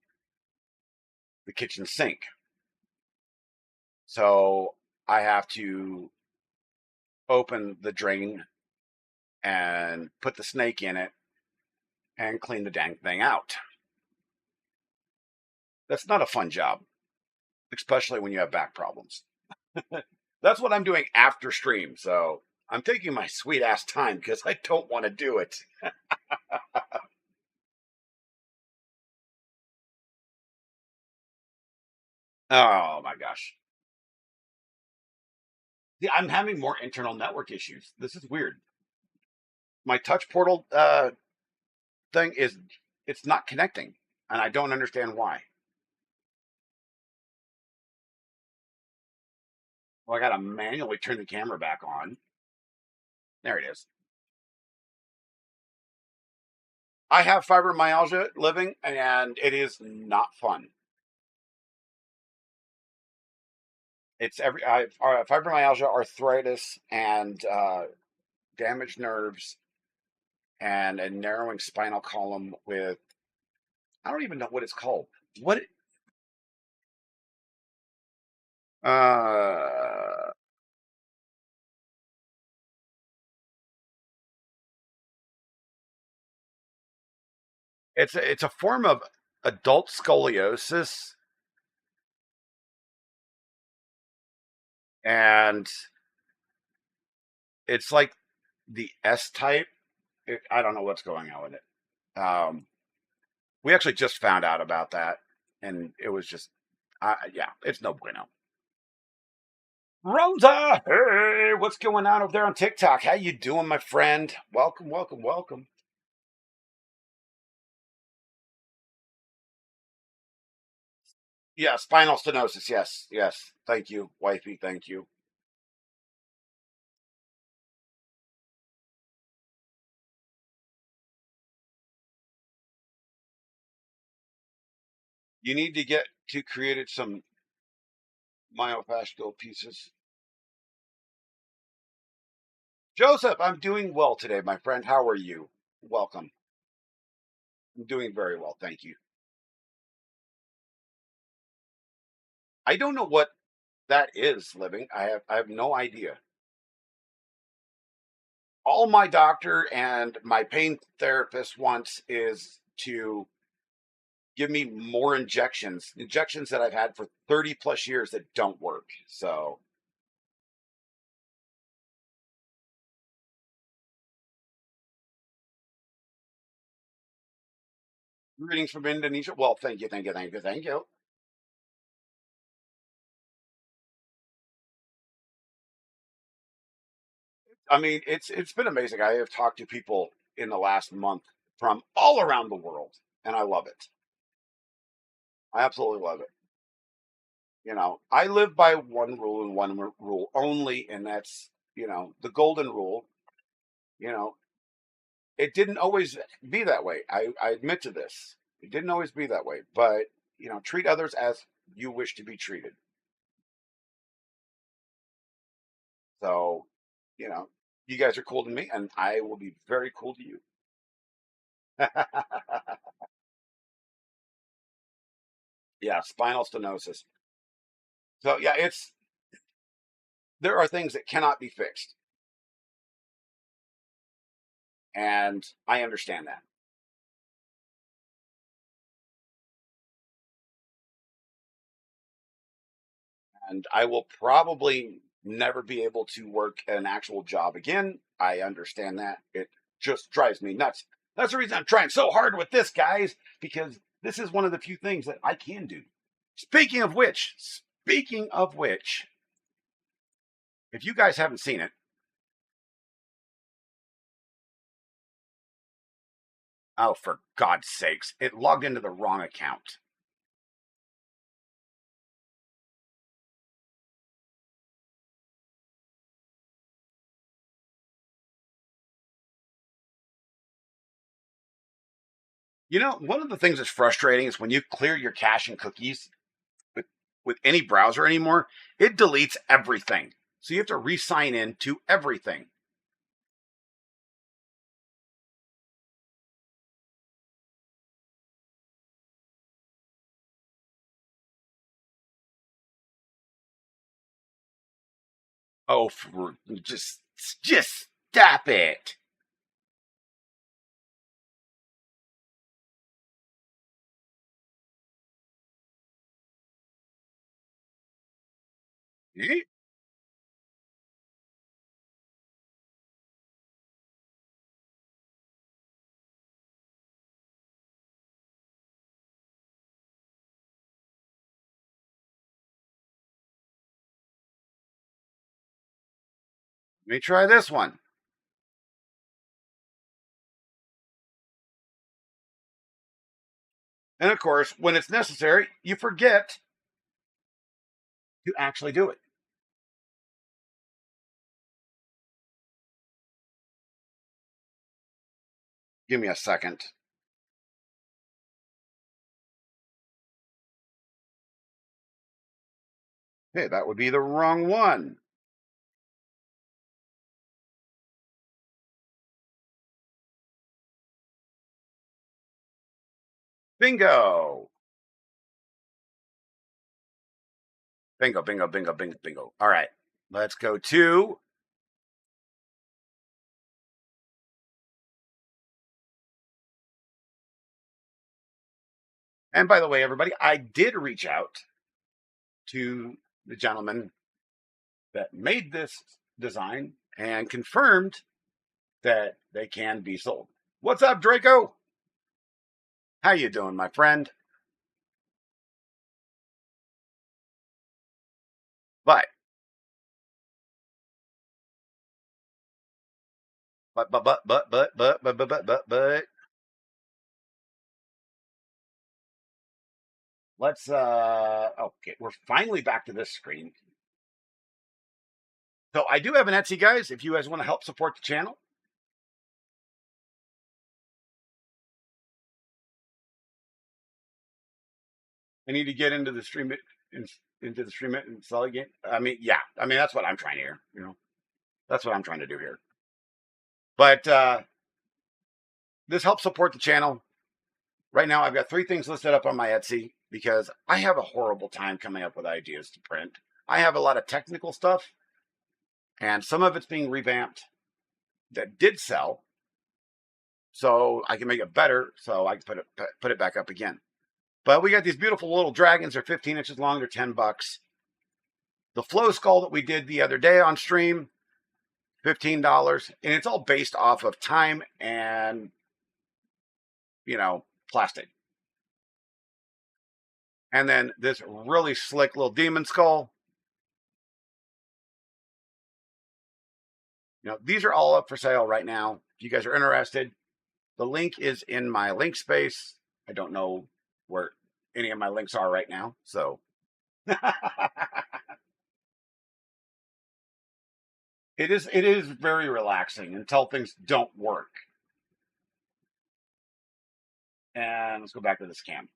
the kitchen sink. So I have to open the drain and put the snake in it and clean the dang thing out. That's not a fun job, especially when you have back problems. That's what I'm doing after stream. So I'm taking my sweet ass time because I don't want to do it. Oh my gosh. Yeah, I'm having more internal network issues. This is weird. My touch portal thing it's not connecting, and I don't understand why. Well, I gotta manually turn the camera back on. There it is. I have fibromyalgia living, and it is not fun. It's fibromyalgia, arthritis, and damaged nerves, and a narrowing spinal column with I don't even know what it's called. What uh it's a form of adult scoliosis, and it's like the S type. I don't know what's going on with it. We actually just found out about that, and it was just, yeah, it's no bueno. Rosa, hey, what's going on over there on TikTok? How you doing, my friend? Welcome, welcome, welcome. Yeah, spinal stenosis. Yes, yes. Thank you, wifey. Thank you. You need to get to created some myofascial pieces. Joseph, I'm doing well today, my friend. How are you? Welcome. I'm doing very well, thank you. I don't know what that is, living. I have no idea. All my doctor and my pain therapist wants is to give me more injections that I've had for 30 plus years that don't work. So, greetings from Indonesia. Well, thank you, thank you, thank you, thank you. I mean, it's been amazing. I have talked to people in the last month from all around the world, and I love it. I absolutely love it. I live by one rule and one rule only, and that's the golden rule. You know, it didn't always be that way. I admit to this. It didn't always be that way, but treat others as you wish to be treated. So, you know, you guys are cool to me, and I will be very cool to you. Yeah, spinal stenosis. So yeah, there are things that cannot be fixed, and I understand that. And I will probably never be able to work an actual job again. I understand that. It just drives me nuts. That's the reason I'm trying so hard with this, guys, because this is one of the few things that I can do. Speaking of which, if you guys haven't seen it, oh, for God's sakes, it logged into the wrong account. You know, one of the things that's frustrating is when you clear your cache and cookies with, with any browser anymore, it deletes everything. So you have to re-sign in to everything. Oh, just stop it. Let me try this one. And of course, when it's necessary, you forget to actually do it. Give me a second. Hey, that would be the wrong one. Bingo. Bingo, bingo, bingo, bingo, bingo. All right, let's go to. And by the way, everybody, I did reach out to the gentleman that made this design and confirmed that they can be sold. What's up, Draco? How you doing, my friend? But but let's okay, we're finally back to this screen. So I do have an Etsy, guys, if you guys want to help support the channel. I need to get into the stream it into the stream it and sell again. I mean, yeah. I mean, that's what I'm trying to hear, you know. That's what I'm trying to do here. But this helps support the channel. Right now, I've got 3 things listed up on my Etsy because I have a horrible time coming up with ideas to print. I have a lot of technical stuff, and some of it's being revamped that did sell, so I can make it better, so I can put it back up again. But we got these beautiful little dragons. They're 15 inches long. They're $10. The flow skull that we did the other day on stream, $15, and it's all based off of time and, you know, plastic. And then this really slick little demon skull. You know, these are all up for sale right now. If you guys are interested, the link is in my link space. I don't know where any of my links are right now, so. It is very relaxing until things don't work. And let's go back to this cam.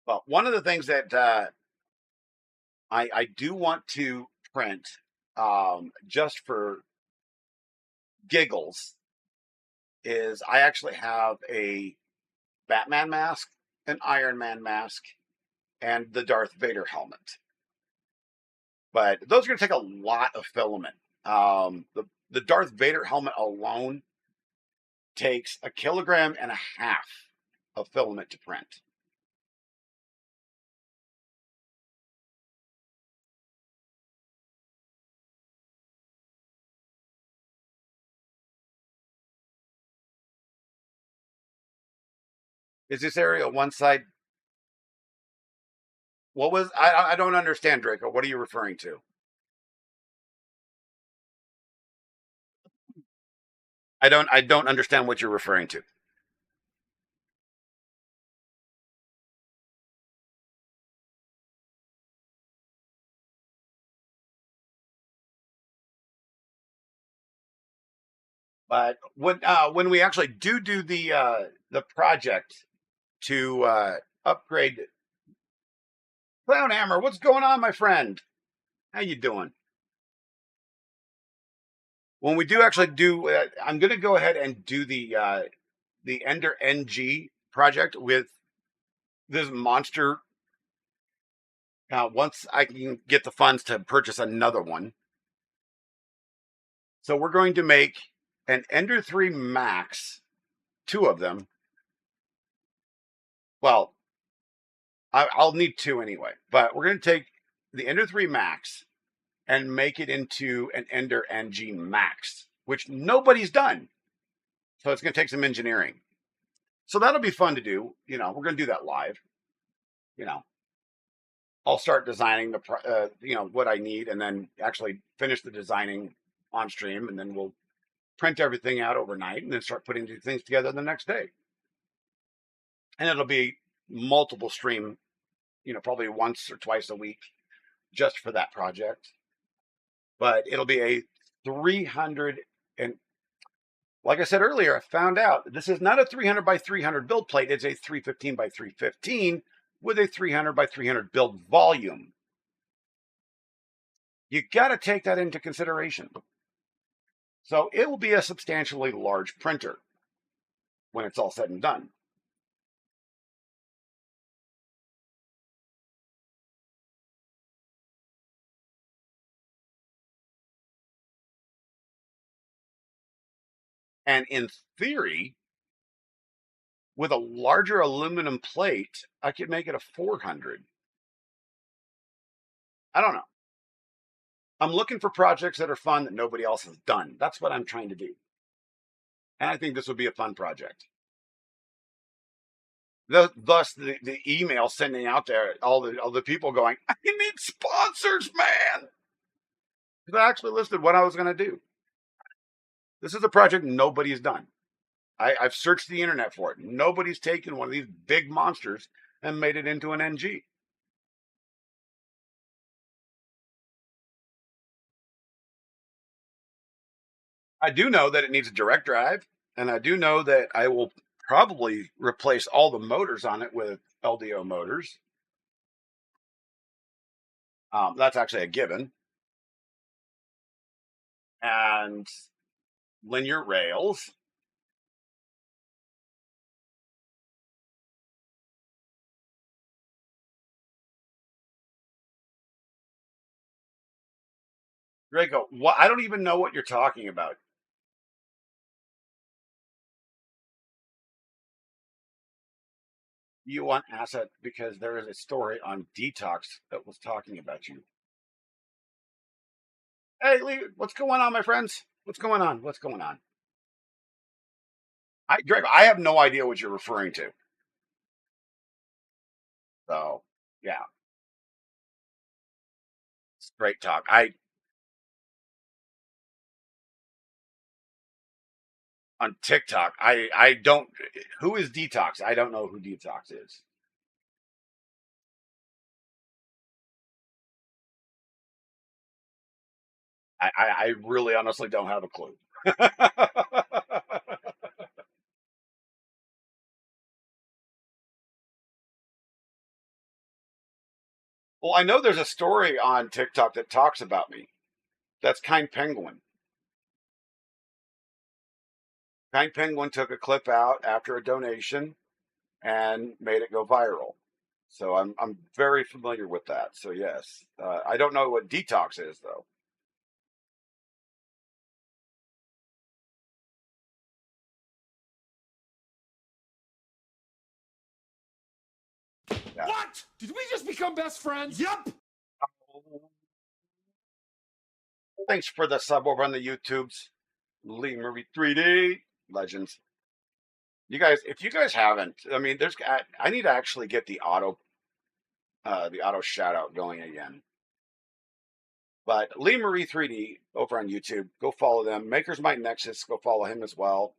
Well, one of the things that I do want to print just for giggles is I actually have a Batman mask, an Iron Man mask, and the Darth Vader helmet. But those are going to take a lot of filament. The Darth Vader helmet alone takes 1.5 kilograms of filament to print. Is this area one side? What was I don't understand, Draco. What are you referring to? I don't understand what you're referring to. But when we actually do the project to upgrade Clown Hammer, what's going on, my friend? How you doing? When we do actually do, I'm going to go ahead and do the Ender NG project with this monster. Once I can get the funds to purchase another one, so we're going to make an Ender 3 Max, 2 of them. Well, I'll need 2 anyway, but we're going to take the Ender 3 Max and make it into an Ender NG Max, which nobody's done. So it's going to take some engineering. So that'll be fun to do. We're going to do that live. I'll start designing what I need, and then actually finish the designing on stream, and then we'll print everything out overnight, and then start putting things together the next day. And it'll be multiple stream, probably once or twice a week, just for that project. But it'll be a 300, and like I said earlier, I found out this is not a 300 by 300 build plate. It's a 315 by 315 with a 300 by 300 build volume. You got to take that into consideration. So it will be a substantially large printer when it's all said and done. And in theory, with a larger aluminum plate, I could make it a 400. I don't know. I'm looking for projects that are fun that nobody else has done. That's what I'm trying to do. And I think this would be a fun project. Thus, the email sending out there, all the people going, I need sponsors, man. Because I actually listed what I was going to do. This is a project nobody's done. I've searched the internet for it. Nobody's taken one of these big monsters and made it into an NG. I do know that it needs a direct drive, and I do know that I will probably replace all the motors on it with LDO motors. That's actually a given. And linear rails. Draco, what? I don't even know what you're talking about. You want asset because there is a story on Detox that was talking about you. Hey, Lee, what's going on, my friends? What's going on? What's going on? Draco, I have no idea what you're referring to. So, yeah, straight talk. On TikTok, I don't. Who is Detox? I don't know who Detox is. I really honestly don't have a clue. Well, I know there's a story on TikTok that talks about me. That's Kind Penguin. Kind Penguin took a clip out after a donation and made it go viral. So I'm very familiar with that. So yes, I don't know what detox is though. Yeah. What? Did we just become best friends? Yup. Thanks for the sub over on the YouTubes. Lee Marie 3D legends. You guys, if you guys haven't, I mean, I need to actually get the auto shout out going again. But Lee Marie 3D over on YouTube, go follow them. Makers Might Nexus, go follow him as well.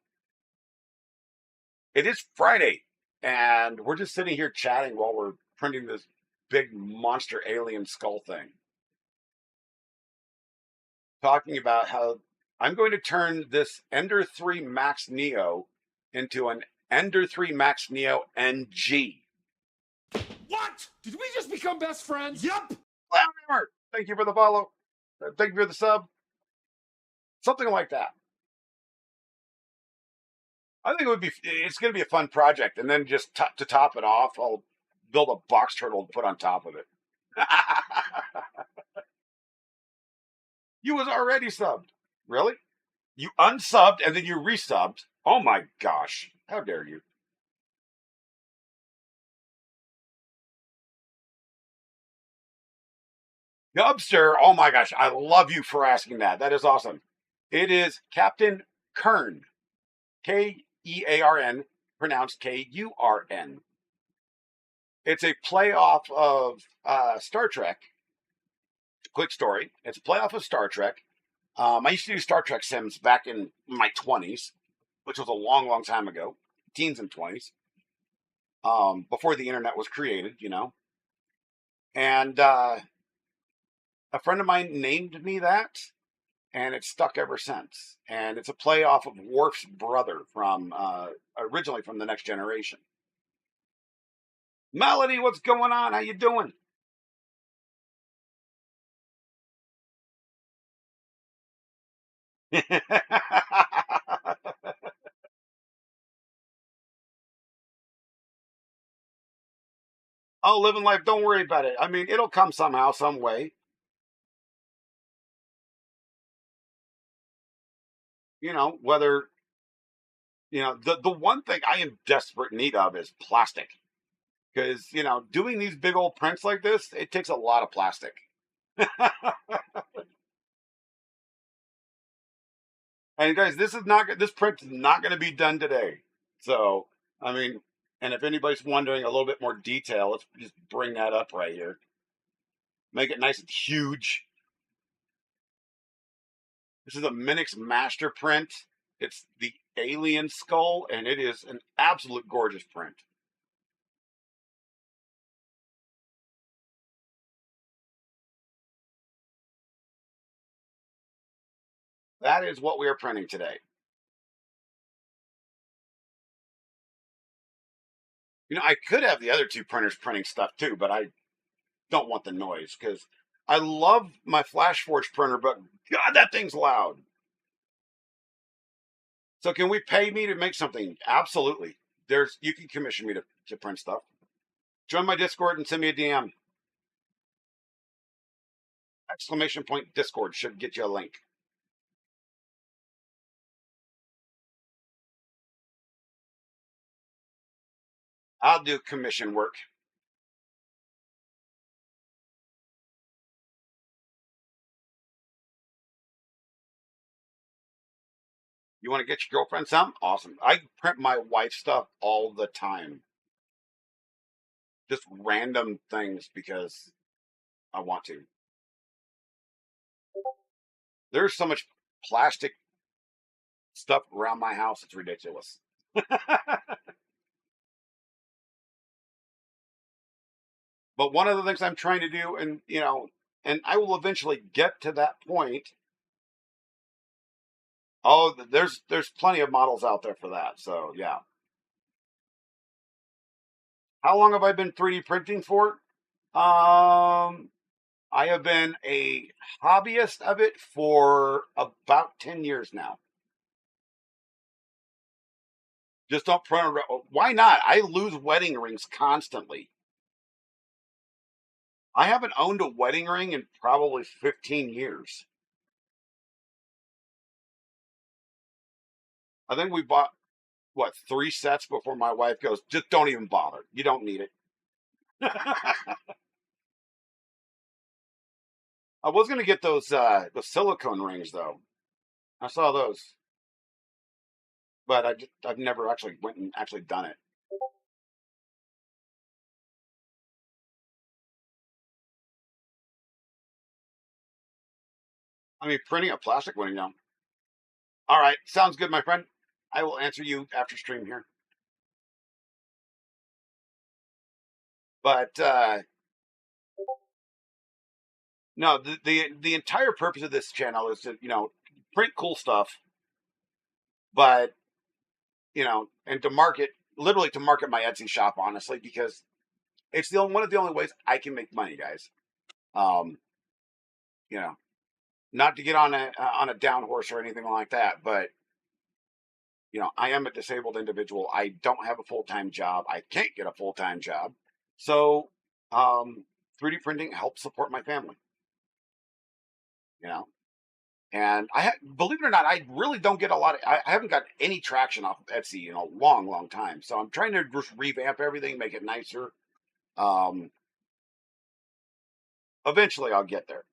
It is Friday, and we're just sitting here chatting while we're printing this big monster alien skull thing. Talking about how I'm going to turn this Ender 3 Max Neo into an Ender 3 Max Neo NG. What? Did we just become best friends? Yup. Clownhammer, thank you for the follow. Thank you for the sub. Something like that. I think it's going to be a fun project. And then just to top it off, I'll build a box turtle to put on top of it. You was already subbed. Really? You unsubbed and then you resubbed. Oh my gosh. How dare you? Dubster, oh my gosh. I love you for asking that. That is awesome. It is Captain Kern. Kearn, pronounced Kurn. It's a play off of Star Trek. Quick story. It's a play off of Star Trek. I used to do Star Trek Sims back in my 20s, which was a long, long time ago, teens and 20s, before the internet was created, you know. And a friend of mine named me that, and it's stuck ever since. And it's a play off of Worf's brother from originally from The Next Generation. Melody, what's going on? How you doing? Oh, living life, don't worry about it. I mean, it'll come somehow, some way. You know, whether, you know, the one thing I am desperate need of is plastic. Because, you know, doing these big old prints like this, it takes a lot of plastic. And guys, this print is not going to be done today. So, I mean, and if anybody's wondering a little bit more detail, let's just bring that up right here. Make it nice and huge. This is a Minix master print. It's the alien skull, and it is an absolute gorgeous print. That is what we are printing today. You know, I could have the other two printers printing stuff too, but I don't want the noise because I love my FlashForge printer, but God, that thing's loud. So can we pay me to make something? Absolutely. You can commission me to print stuff. Join my Discord and send me a DM. Exclamation point Discord should get you a link. I'll do commission work. You want to get your girlfriend some? Awesome. I print my wife stuff all the time. Just random things because I want to. There's so much plastic stuff around my house, it's ridiculous. But one of the things I'm trying to do, and you know, and I will eventually get to that point. Oh, there's plenty of models out there for that. So yeah. How long have I been 3D printing for? I have been a hobbyist of it for about 10 years now. Just don't print. Why not? I lose wedding rings constantly. I haven't owned a wedding ring in probably 15 years. I think we bought, what, 3 sets before my wife goes, just don't even bother. You don't need it. I was going to get those the silicone rings, though. I saw those, but I've never actually went and actually done it. I mean, printing a plastic one, you know. All right, sounds good, my friend. I will answer you after stream here. But no, the entire purpose of this channel is to, you know, print cool stuff, but, you know, and to market, literally to market my Etsy shop, honestly, because it's one of the only ways I can make money, guys. Um, you know, not to get on a down horse or anything like that, but you know, I am a disabled individual. I don't have a full-time job. I can't get a full-time job. So, 3D printing helps support my family, you know, and believe it or not, I really don't get I haven't got any traction off of Etsy in a long, long time. So I'm trying to just revamp everything, make it nicer. Um, Eventually I'll get there.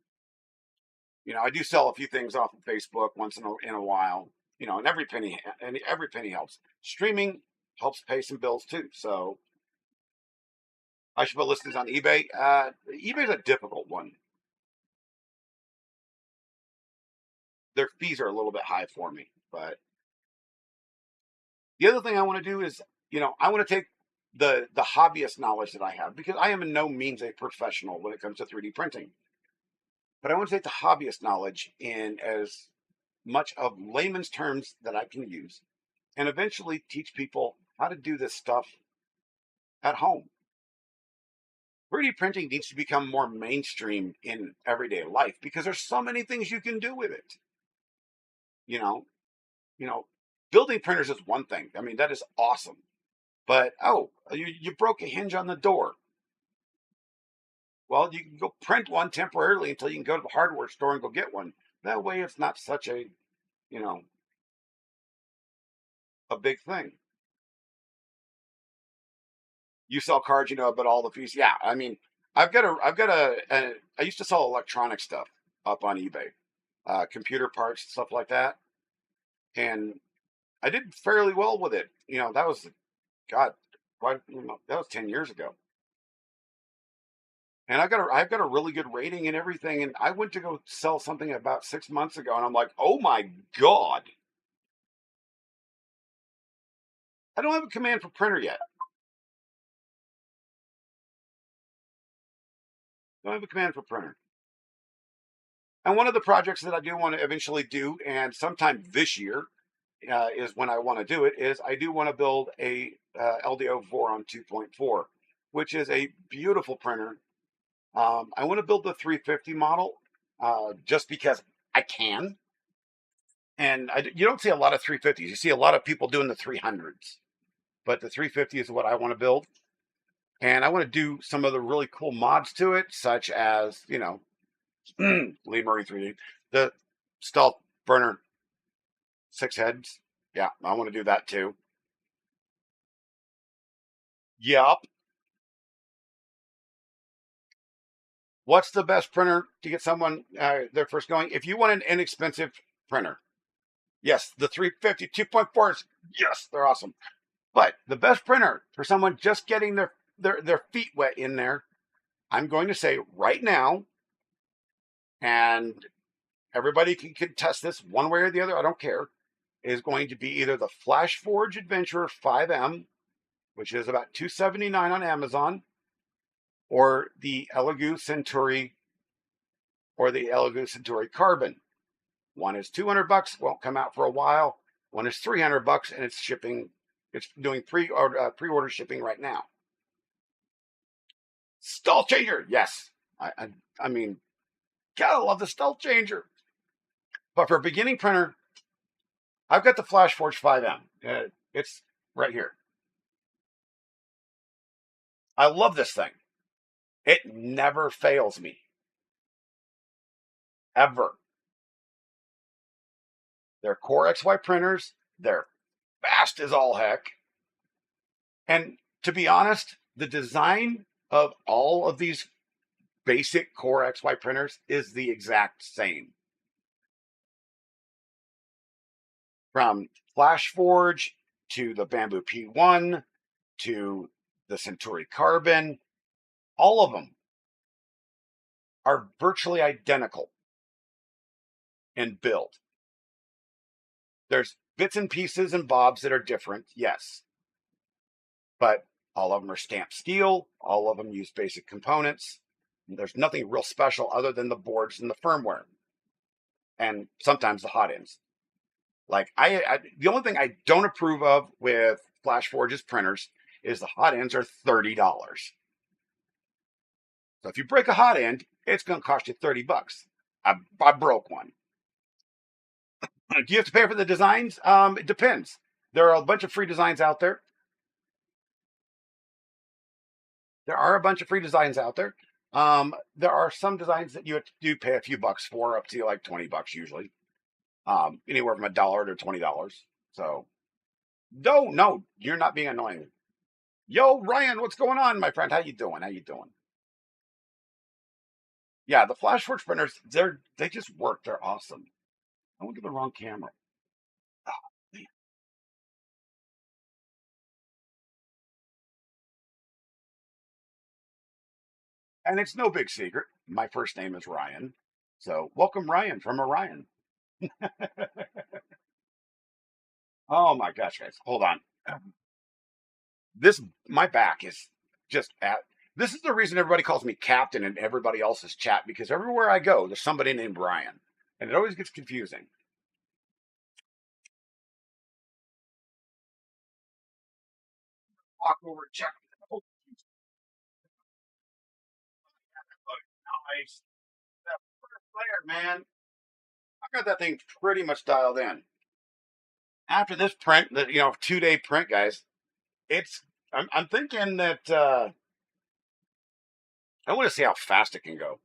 You know, I do sell a few things off of Facebook once in a while, you know, and every penny helps. Streaming helps pay some bills too. So I should put listings on eBay. eBay's a difficult one. Their fees are a little bit high for me. But the other thing I want to do is, you know, I want to take the hobbyist knowledge that I have, because I am in no means a professional when it comes to 3D printing. But I want to take the hobbyist knowledge in as much of layman's terms that I can use, and eventually teach people how to do this stuff at home. 3D printing needs to become more mainstream in everyday life because there's so many things you can do with it. You know, you know, building printers is one thing. I mean, that is awesome. But oh, you broke a hinge on the door. Well, you can go print one temporarily until you can go to the hardware store and go get one. That way it's not such a, you know, a big thing. You sell cards, you know, but all the fees. Yeah, I mean, I used to sell electronic stuff up on eBay, computer parts, stuff like that, and I did fairly well with it. You know, that was, God, quite, you know, that was 10 years ago, and I've got a really good rating and everything. And I went to go sell something about 6 months ago, and I'm like, oh my God, I don't have a command for printer yet. Don't have a command for printer. And one of the projects that I do want to eventually do, and sometime this year, is when I want to do it, is I do want to build a LDO Voron 2.4, which is a beautiful printer. I want to build the 350 model just because I can. And you don't see a lot of 350s. You see a lot of people doing the 300s. But the 350 is what I want to build. And I want to do some of the really cool mods to it, such as, you know, Lee Murray 3D, the stealth burner 6 heads. Yeah, I want to do that too. Yup. What's the best printer to get someone their first going? If you want an inexpensive printer, yes, the 350 2.4s, yes, they're awesome. But the best printer for someone just getting their feet wet in there, I'm going to say right now, and everybody can test this one way or the other, I don't care, is going to be either the FlashForge Adventurer 5M, which is about $279 on Amazon, or the Elegoo Centauri or the Elegoo Centauri Carbon. One is $200, won't come out for a while. One is $300, and it's shipping. It's doing pre-order shipping right now. Stall changer, yes. I mean, gotta love the stall changer. But for a beginning printer, I've got the FlashForge 5M. It's right here. I love this thing. It never fails me. Ever. They're Core XY printers. They're fast as all heck. And to be honest, the design of all of these basic Core XY printers is the exact same. From FlashForge to the Bamboo P1 to the Centauri Carbon, all of them are virtually identical in build. There's bits and pieces and bobs that are different, yes, but all of them are stamped steel. All of them use basic components. There's nothing real special other than the boards and the firmware, and sometimes the hot ends. Like the only thing I don't approve of with FlashForge's printers is the hot ends are $30. So if you break a hot end, it's going to cost you $30. I broke one. Do you have to pay for the designs? It depends. There are a bunch of free designs out there. There are some designs that you have to do pay a few bucks for, up to like $20 usually. Anywhere from $1 to $20. So, no, you're not being annoying. Yo, Ryan, what's going on, my friend? How you doing? Yeah, the FlashForge printers, they just work. They're awesome. I went to the wrong camera. Oh, man. And it's no big secret. My first name is Ryan. So welcome, Ryan, from Orion. Oh my gosh, guys, hold on. My back is just at. This is the reason everybody calls me Captain in everybody else's chat, because everywhere I go, there's somebody named Ryan, and it always gets confusing. Walk over and check. Oh, nice. That first player, man. I got that thing pretty much dialed in. After this print, the 2-day print, guys, I'm thinking that I want to see how fast it can go.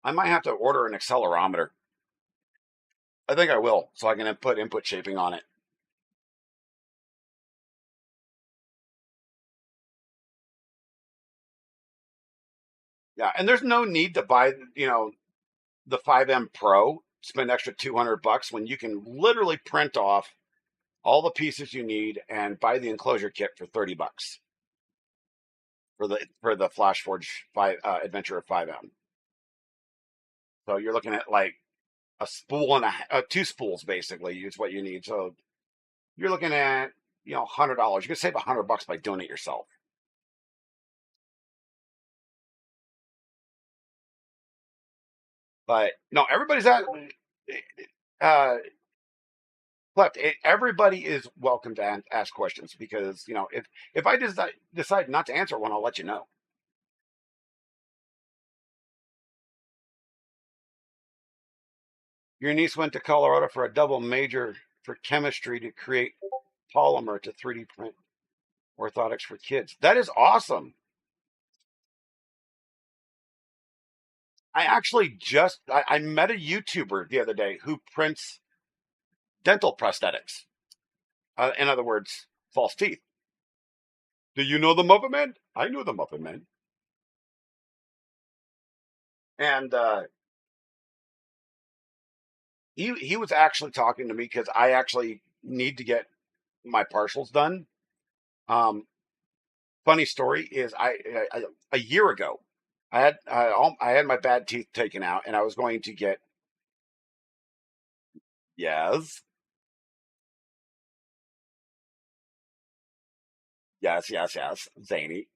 I might have to order an accelerometer. I think I will, so I can put input shaping on it. Yeah, and there's no need to buy, the 5M Pro, spend extra $200 when you can literally print off all the pieces you need and buy the enclosure kit for $30 for the FlashForge 5 Adventure of 5M. So you're looking at like a spool and two spools basically is what you need. So you're looking at $100. You can save $100 by doing it yourself. But no, everybody's at. But everybody is welcome to ask questions, because if I decide not to answer one, I'll let you know. Your niece went to Colorado for a double major for chemistry to create polymer to 3D print orthotics for kids. That is awesome. I actually I met a YouTuber the other day who prints dental prosthetics. In other words, false teeth. Do you know the Muppet Man? I know the Muppet Man. And he was actually talking to me because I actually need to get my partials done. Funny story is a year ago I had my bad teeth taken out, and I was going to get. Yes, yes, zany.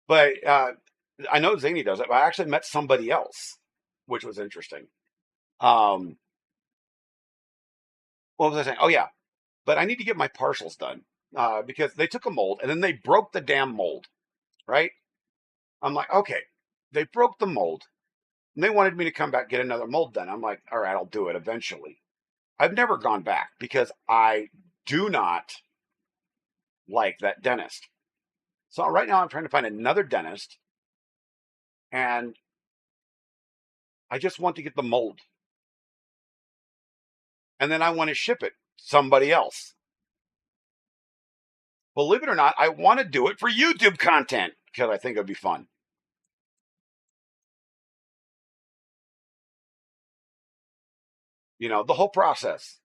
But I know Zany does it, but I actually met somebody else, which was interesting. Um, what was I saying? Oh yeah, but I need to get my partials done because they took a mold and then they broke the damn mold. Right? I'm like, okay, they broke the mold. And they wanted me to come back, get another mold done. I'm like, all right, I'll do it eventually. I've never gone back because I do not like that dentist. So right now I'm trying to find another dentist, and I just want to get the mold. And then I want to ship it somebody else. Believe it or not, I want to do it for YouTube content because I think it'd be fun. You know, the whole process.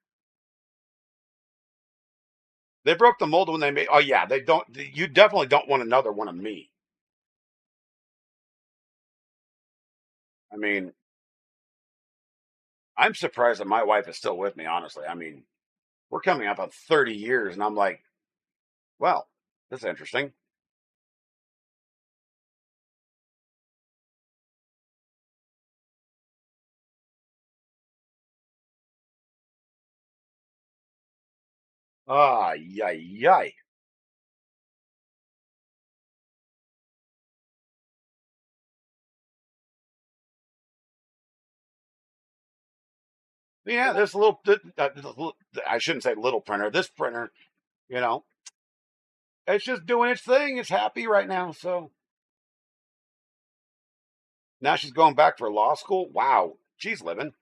They broke the mold when they made. Oh yeah, they don't. You definitely don't want another one of me. I mean, I'm surprised that my wife is still with me. Honestly, I mean, we're coming up on 30 years, and I'm like, well, this is interesting. Ah, yay, yay. Yeah, this little, I shouldn't say little printer. This printer, you know, it's just doing its thing. It's happy right now. So now she's going back for law school. Wow, she's living.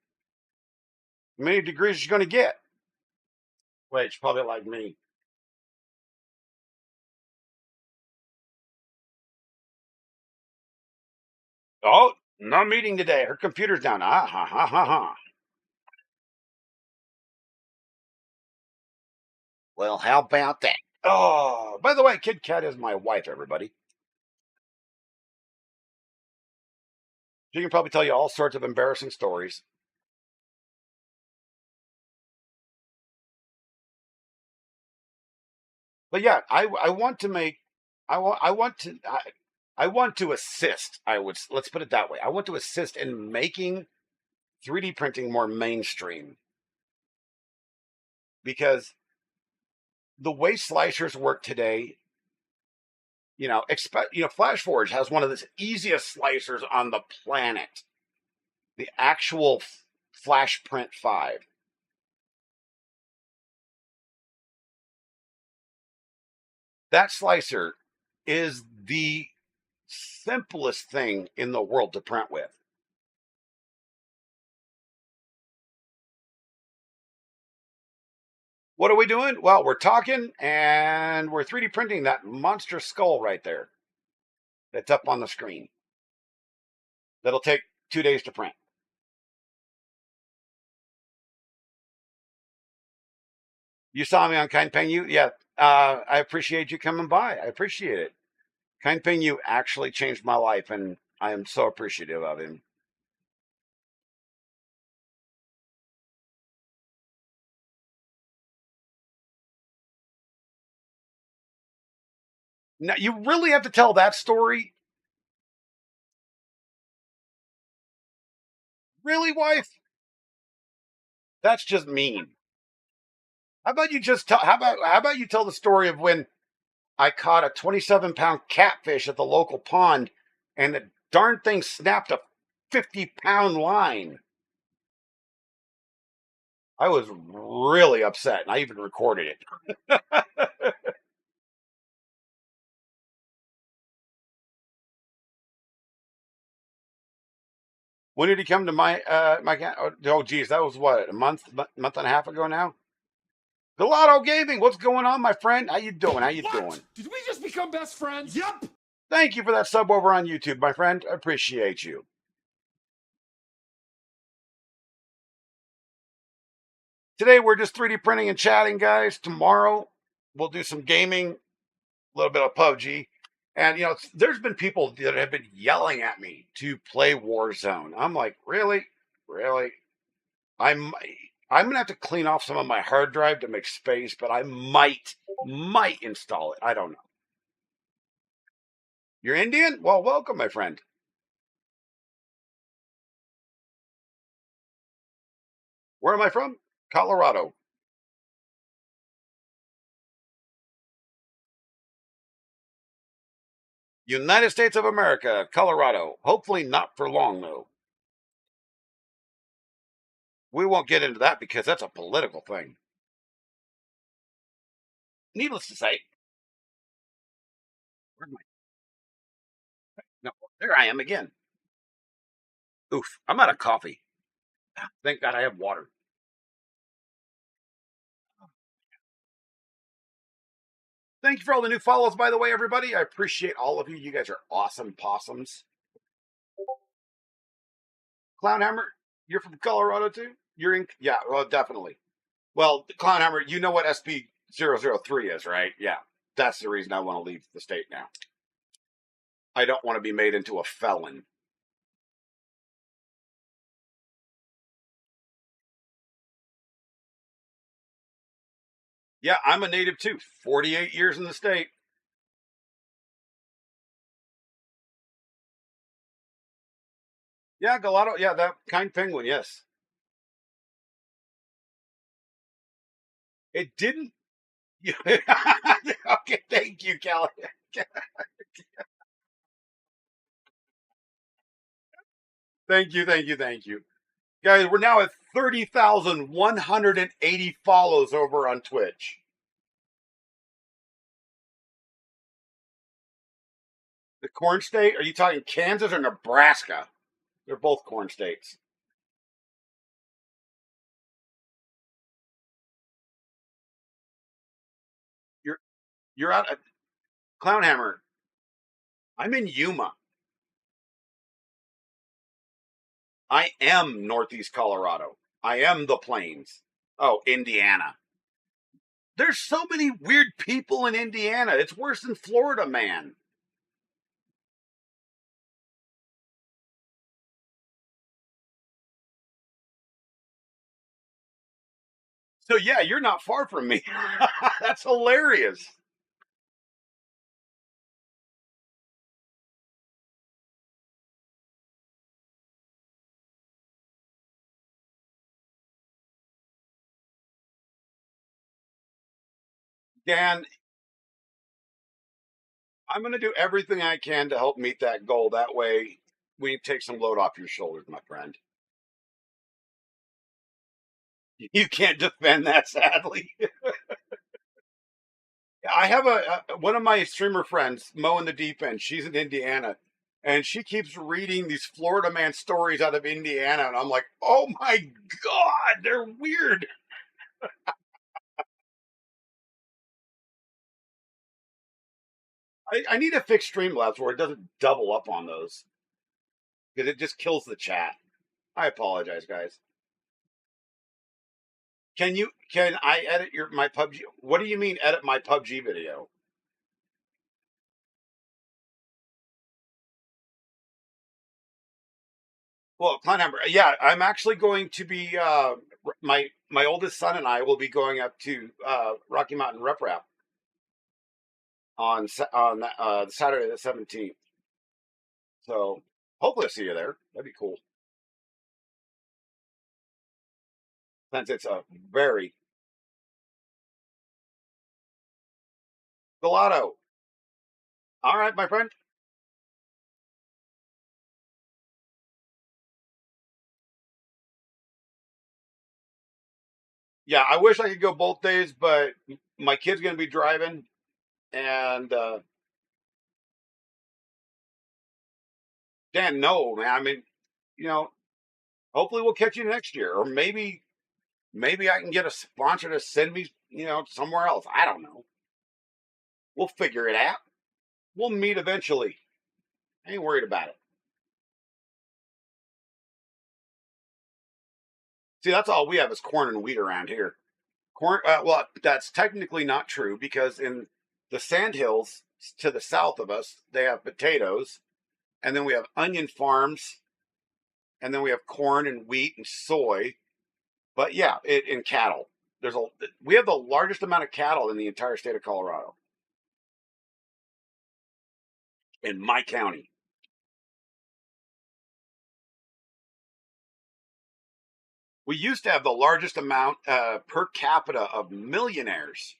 How many degrees is she going to get? Wait, she's probably like me. Oh, no meeting today. Her computer's down. Ah, ha, ha, ha, ha. Well, how about that? Oh, by the way, Kid Cat is my wife, everybody. She can probably tell you all sorts of embarrassing stories. But yeah, I want to make, I want to assist. Let's put it that way. I want to assist in making 3D printing more mainstream because the way slicers work today, FlashForge has one of the easiest slicers on the planet. The actual Flash Print 5. That slicer is the simplest thing in the world to print with. What are we doing? Well, we're talking and we're 3D printing that monster skull right there that's up on the screen. That'll take 2 days to print. You saw me on Kind Peng Yu? Yeah, I appreciate you coming by. I appreciate it. Kind Peng Yu actually changed my life, and I am so appreciative of him. Now, you really have to tell that story? Really, wife? That's just mean. How about you just tell? How about you tell the story of when I caught a 27-pound catfish at the local pond, and the darn thing snapped a 50-pound line. I was really upset, and I even recorded it. When did he come to my cat? Oh, geez, that was what, a month and a half ago now. Gelato Gaming, what's going on, my friend? How you doing? How you doing? Did we just become best friends? Yep. Thank you for that sub over on YouTube, my friend. I appreciate you. Today we're just 3D printing and chatting, guys. Tomorrow we'll do some gaming, a little bit of PUBG. And there's been people that have been yelling at me to play Warzone. I'm like, really, really? I'm I'm gonna have to clean off some of my hard drive to make space, but I might install it. I don't know. You're Indian? Well, welcome, my friend. Where am I from? Colorado. United States of America, Colorado. Hopefully not for long, though. we won't get into that because that's a political thing. Needless to say, where am I? No, there I am again. Oof, I'm out of coffee. Thank God I have water. Thank you for all the new follows, by the way, everybody. I appreciate all of you. You guys are awesome possums. Clownhammer, you're from Colorado too? You're in, yeah, well, definitely. Well, Clownhammer, you know what SB003 is, right? Yeah, that's the reason I want to leave the state now. I don't want to be made into a felon. Yeah, I'm a native too. 48 years in the state. Yeah, Gelato. Yeah, that kind penguin. Yes, it didn't. Okay, thank you, Kelly. Thank you, thank you, thank you, guys. We're now at 30,180 follows over on Twitch. The corn state? Are you talking Kansas or Nebraska? They're both corn states. You're you're out at Clownhammer. I'm in Yuma. I am Northeast Colorado. I am the Plains. Oh, Indiana. There's so many weird people in Indiana. It's worse than Florida, man. So yeah, you're not far from me. That's hilarious. Dan, I'm going to do everything I can to help meet that goal. That way, we take some load off your shoulders, my friend. You can't defend that, sadly. I have one of my streamer friends, Mo in the Deep End. She's in Indiana, and she keeps reading these Florida man stories out of Indiana, and I'm like, oh my god, they're weird. I need to fix StreamLabs where it doesn't double up on those because it just kills the chat. I apologize, guys. Can I edit my PUBG? What do you mean edit my PUBG video? Well, Clownhammer, yeah, I'm actually going to be my oldest son and I will be going up to Rocky Mountain Rep Rap on Saturday the 17th. So hopefully I'll see you there. That'd be cool. Since it's a very gelato. All right, my friend. Yeah, I wish I could go both days, but my kid's gonna be driving, and Dan, no, man. I mean, you know, hopefully we'll catch you next year, or maybe I can get a sponsor to send me, somewhere else. I don't know. We'll figure it out. We'll meet eventually. I ain't worried about it. See, that's all we have is corn and wheat around here. Corn. Well, that's technically not true because in the sandhills to the south of us, they have potatoes, and then we have onion farms, and then we have corn and wheat and soy. But yeah, in cattle, we have the largest amount of cattle in the entire state of Colorado in my county. We used to have the largest amount per capita of millionaires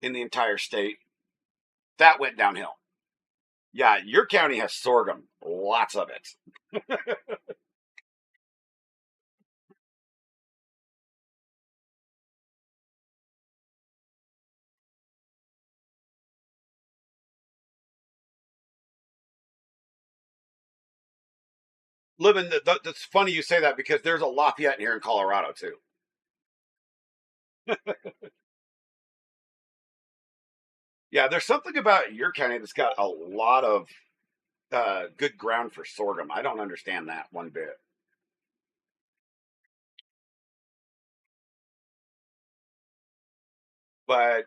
in the entire state. That went downhill. Yeah, your county has sorghum, lots of it. living. That's funny you say that because there's a Lafayette here in Colorado too. Yeah, there's something about your county that's got a lot of good ground for sorghum. I don't understand that one bit. But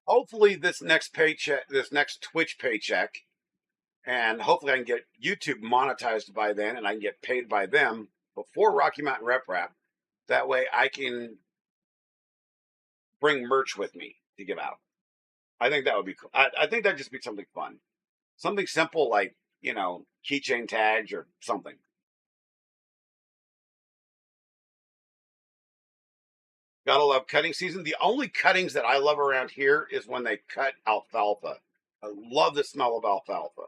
hopefully, this next Twitch paycheck, and hopefully I can get YouTube monetized by then, and I can get paid by them before Rocky Mountain Rep Rap. That way, I can bring merch with me to give out. I think that would be cool. I think that'd just be something fun, something simple like keychain tags or something. Gotta love cutting season. The only cuttings that I love around here is when they cut alfalfa. I love the smell of alfalfa.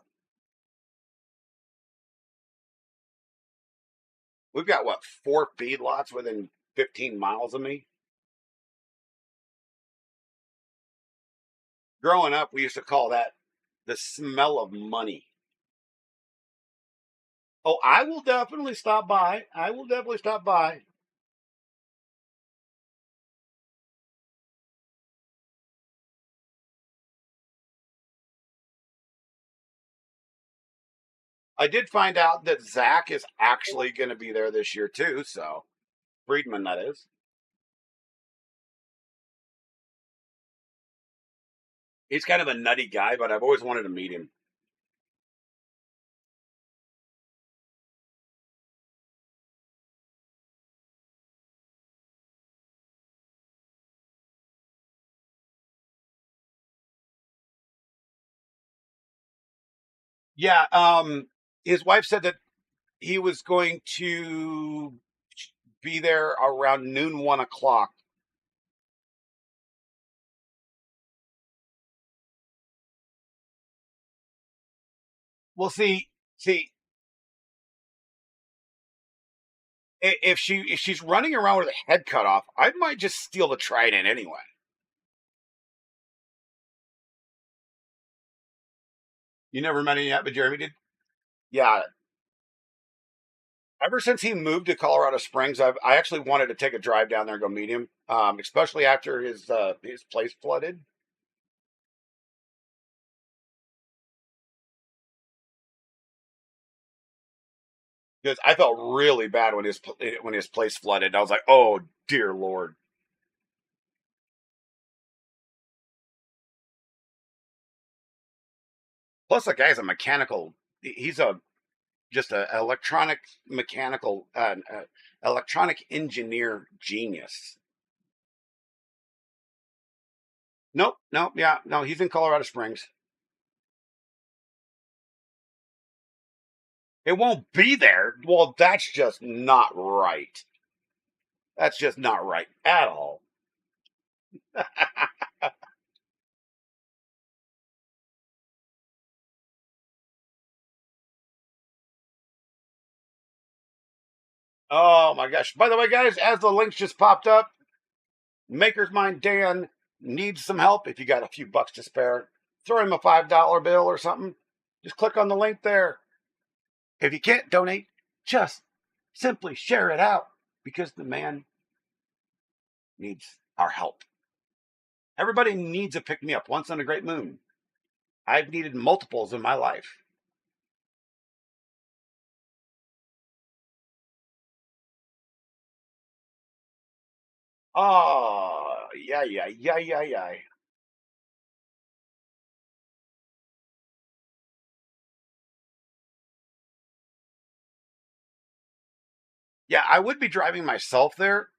We've got what, 4 feedlots within 15 miles of me. Growing up, we used to call that the smell of money. Oh, I will definitely stop by. I will definitely stop by. I did find out that Zach is actually going to be there this year too. So Friedman, that is. He's kind of a nutty guy, but I've always wanted to meet him. Yeah. His wife said that he was going to be there around noon, 1 o'clock. We'll see if she's running around with a head cut off, I might just steal the trident anyway. You never met him yet, but Jeremy did. Yeah. Ever since he moved to Colorado Springs, I actually wanted to take a drive down there and go meet him, especially after his place flooded. Because I felt really bad when his place flooded. I was like, oh dear lord. Plus, the guy's a mechanical. He's a just a electronic mechanical electronic engineer genius. Nope, nope, yeah, no, he's in Colorado Springs. It won't be there. Well, that's just not right. That's just not right at all. Oh my gosh. By the way, guys, as the links just popped up, Maker's Mind Dan needs some help. If you got a few bucks to spare, throw him a $5 bill or something. Just click on the link there. If you can't donate, just simply share it out because the man needs our help. Everybody needs a pick me up once on a great moon. I've needed multiples in my life. Oh, yeah, yeah, yeah, yeah, yeah. Yeah, I would be driving myself there,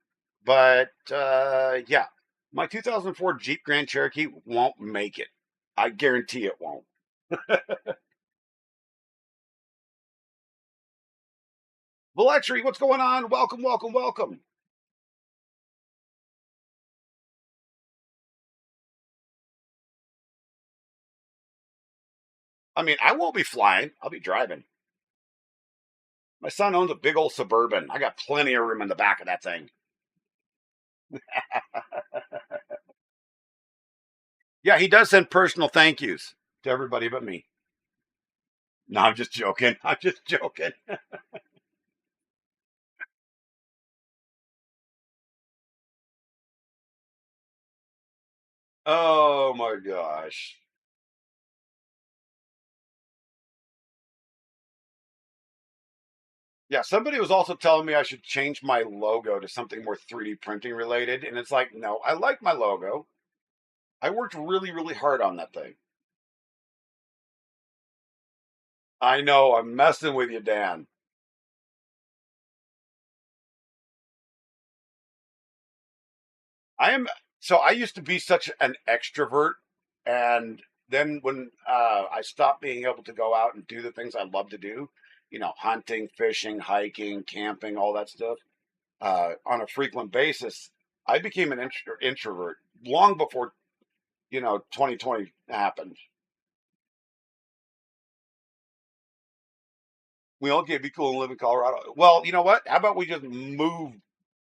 but yeah, my 2004 Jeep Grand Cherokee won't make it. I guarantee it won't. Valexry, what's going on? Welcome, welcome, welcome. I mean, I won't be flying. I'll be driving. My son owns a big old Suburban. I got plenty of room in the back of that thing. Yeah, he does send personal thank yous to everybody but me. No, I'm just joking. I'm just joking. Oh my gosh. Yeah, somebody was also telling me I should change my logo to something more 3D printing related. And it's like, no, I like my logo. I worked really, really hard on that thing. I know, I'm messing with you, Dan. I am so I used to be such an extrovert, and then when I stopped being able to go out and do the things I love to do, hunting, fishing, hiking, camping, all that stuff, on a frequent basis, I became an introvert long before 2020 happened. We all can't be cool and live in Colorado. Well, you know what? How about we just move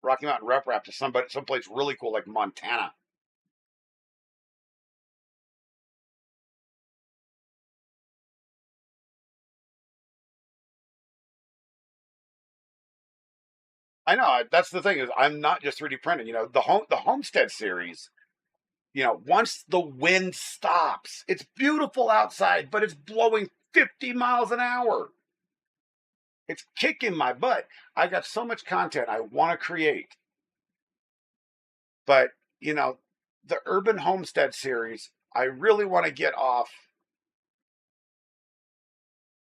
Rocky Mountain Rep Rap to someplace really cool like Montana? I know that's the thing is I'm not just 3D printing. The Homestead series. Once the wind stops, it's beautiful outside, but it's blowing 50 miles an hour. It's kicking my butt. I got so much content I want to create, but you know, the Urban Homestead series, I really want to get off.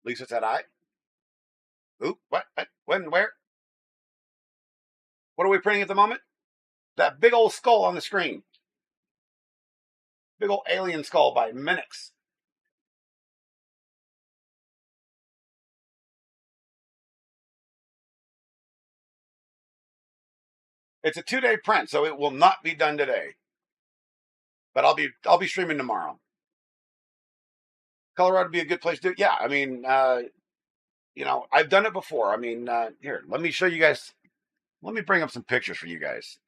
Lisa said, "I, oop, what, when, where? What are we printing at the moment? That big old skull on the screen, big old alien skull by Minix. It's a 2-day print, so it will not be done today, but I'll be streaming tomorrow. Colorado would be a good place to do it. Yeah, I mean, I've done it before. I mean, here, let me show you guys. Let me bring up some pictures for you guys.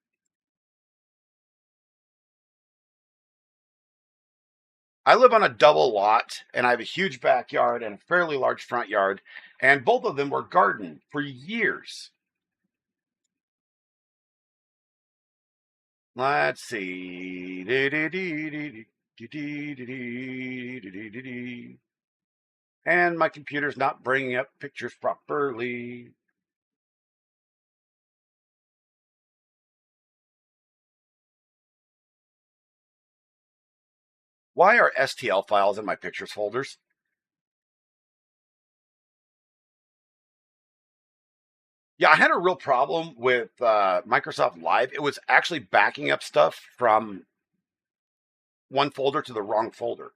I live on a double lot, and I have a huge backyard and a fairly large front yard, and both of them were gardened for years. Let's see. And my computer's not bringing up pictures properly. Why are STL files in my pictures folders? Yeah, I had a real problem with Microsoft Live. It was actually backing up stuff from one folder to the wrong folder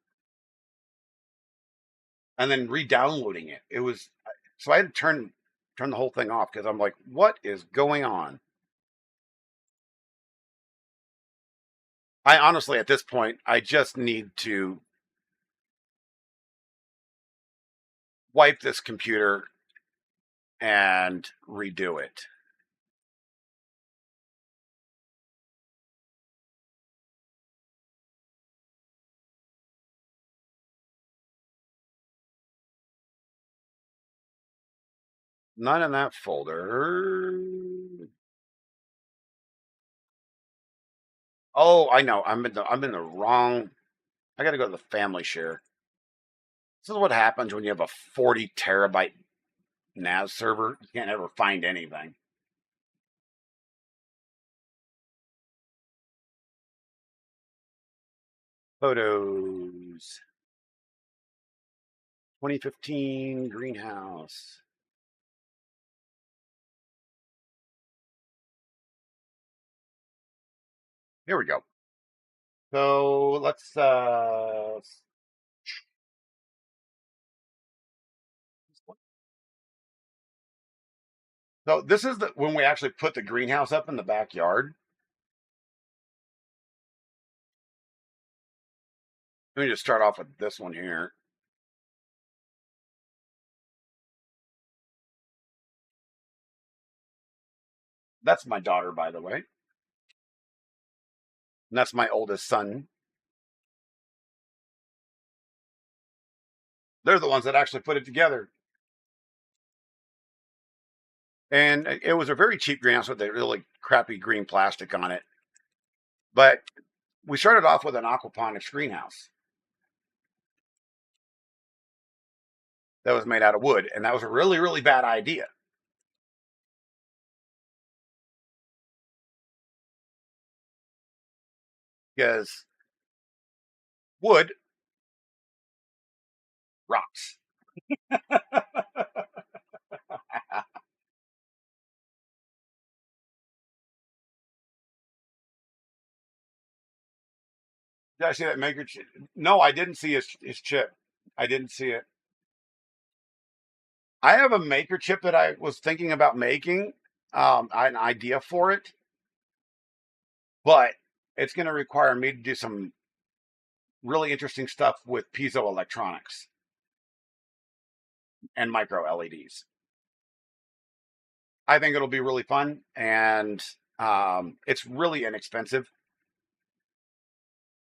and then re-downloading it. It was so I had to turn the whole thing off because I'm like, what is going on? I honestly, at this point, I just need to wipe this computer and redo it. Not in that folder. Oh, I know. I'm in the wrong. I got to go to the family share. This is what happens when you have a 40 terabyte NAS server. You can't ever find anything. Photos. 2015 greenhouse. Here we go. So let's so this is the when we actually put the greenhouse up in the backyard. Let me just start off with this one here. That's my daughter, by the way. And that's my oldest son. They're the ones that actually put it together. And it was a very cheap greenhouse with a really crappy green plastic on it. But we started off with an aquaponics greenhouse that was made out of wood, and that was a really, really bad idea because wood rots. Did I see that maker chip? No, I didn't see his chip. I didn't see it. I have a maker chip that I was thinking about making, an idea for it, but it's going to require me to do some really interesting stuff with piezoelectronics and micro LEDs. I think it'll be really fun, and it's really inexpensive,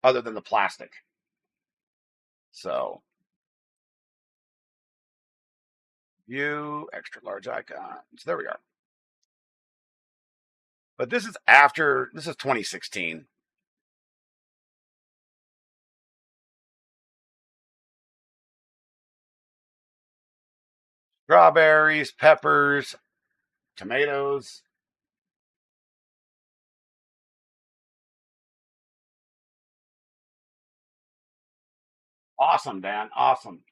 other than the plastic. So, view extra large icons. There we are. But this is after. This is 2016. Strawberries, peppers, tomatoes. Awesome, Dan. Awesome.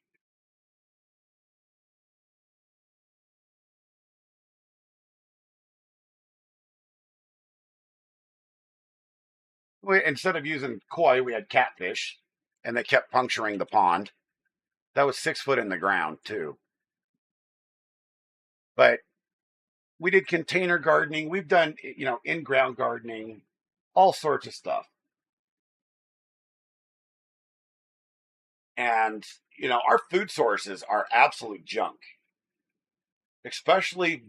Instead of using koi, we had catfish, and they kept puncturing the pond. That was 6 foot in the ground too. But we did container gardening. We've done, in-ground gardening, all sorts of stuff. And our food sources are absolute junk, especially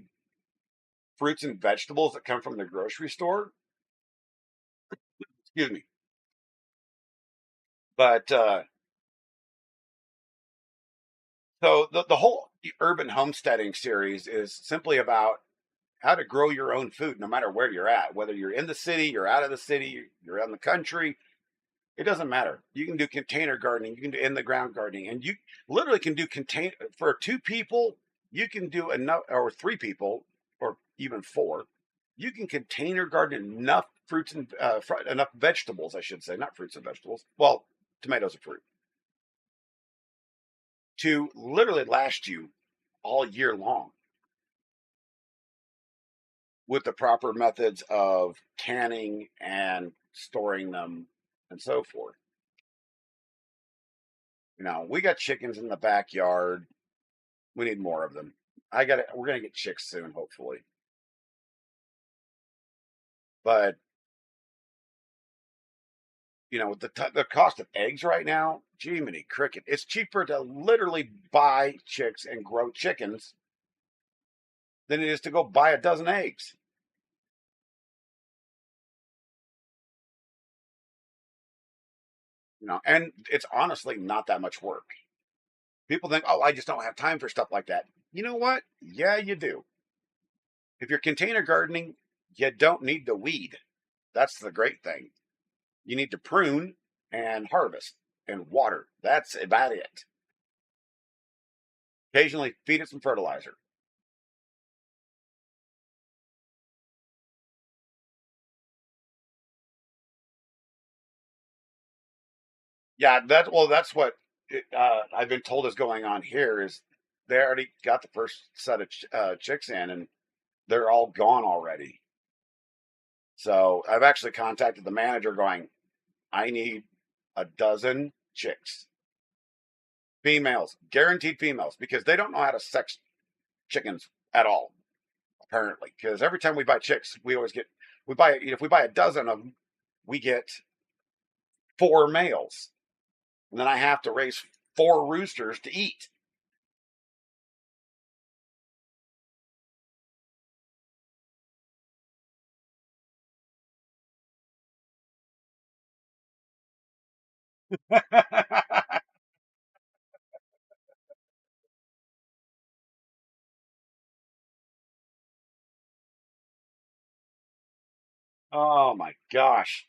fruits and vegetables that come from the grocery store. Excuse me. But so the whole urban homesteading series is simply about how to grow your own food no matter where you're at, whether you're in the city, you're out of the city, you're out in the country. It doesn't matter. You can do container gardening, you can do in the ground gardening, and you literally can do contain for 2 people. You can do enough, or 3 people, or even 4. You can container garden enough fruits and enough vegetables, I should say, not fruits and vegetables. Well, tomatoes are fruit, to literally last you all year long with the proper methods of canning and storing them and so forth. We got chickens in the backyard. We need more of them. We're gonna get chicks soon, hopefully. But with the cost of eggs right now, Jiminy Cricket, it's cheaper to literally buy chicks and grow chickens than it is to go buy a dozen eggs. And it's honestly not that much work. People think, oh, I just don't have time for stuff like that. You know what? Yeah, you do. If you're container gardening, you don't need to weed. That's the great thing. You need to prune and harvest and water. That's about it. Occasionally feed it some fertilizer. Yeah, that's what I've been told is going on here. Is they already got the first set of chicks in, and they're all gone already. So I've actually contacted the manager, going, I need a dozen chicks, females, guaranteed females, because they don't know how to sex chickens at all, apparently. Because every time we buy chicks, we buy if we buy a dozen of them, we get 4 males, and then I have to raise 4 roosters to eat. Oh my gosh.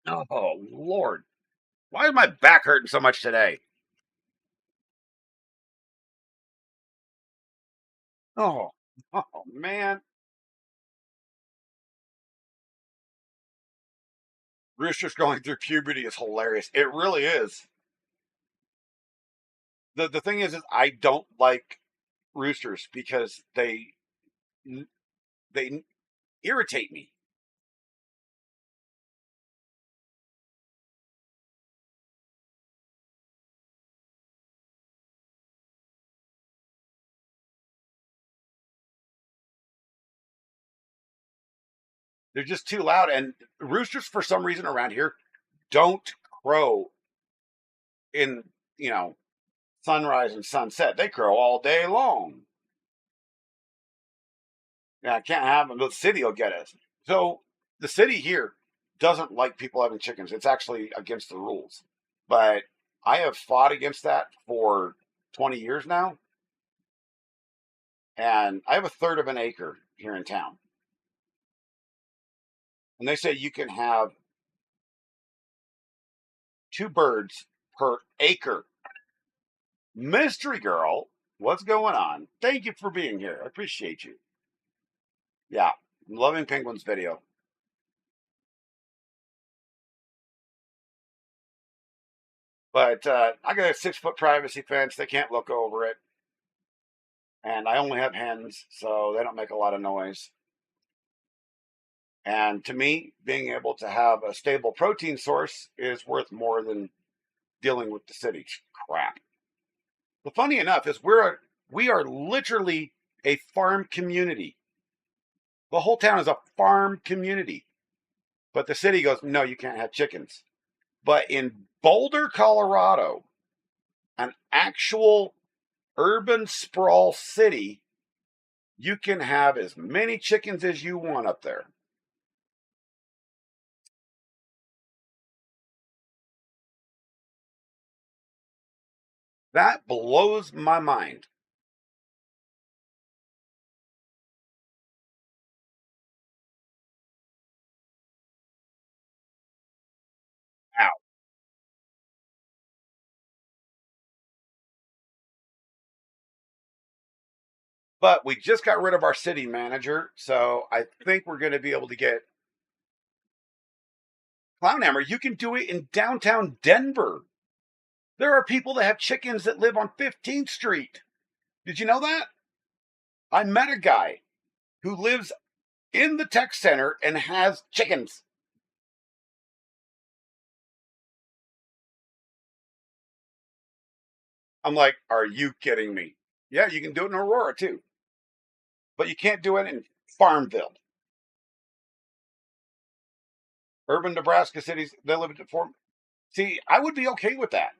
Oh Lord. Why is my back hurting so much today? Oh, oh man. Rooster's going through puberty is hilarious. It really is. The thing is I don't like roosters because they irritate me. They're just too loud, and roosters for some reason around here don't crow in you know sunrise and sunset. They crow all day long. Yeah, I can't have them. The city will get us. So the city here doesn't like people having chickens. It's actually against the rules. But I have fought against that for 20 years now, and I have a third of an acre here in town. And they say you can have two birds per acre. Mystery girl, what's going on? Thank you for being here. I appreciate you. Yeah, I'm loving Penguin's video. But I got a 6 foot privacy fence. They can't look over it. And I only have hens, so they don't make a lot of noise. And to me, being able to have a stable protein source is worth more than dealing with the city crap. The funny enough is we are literally a farm community. The whole town is a farm community. But the city goes, no, you can't have chickens. But in Boulder, Colorado, an actual urban sprawl city, you can have as many chickens as you want up there. That blows my mind. Ow. But we just got rid of our city manager, so I think we're going to be able to get Clownhammer. You can do it in downtown Denver. There are people that have chickens that live on 15th Street. Did you know that? I met a guy who lives in the tech center and has chickens. I'm like, are you kidding me? Yeah, you can do it in Aurora too, but you can't do it in Farmville. Urban Nebraska cities, they live at four. See, I would be okay with that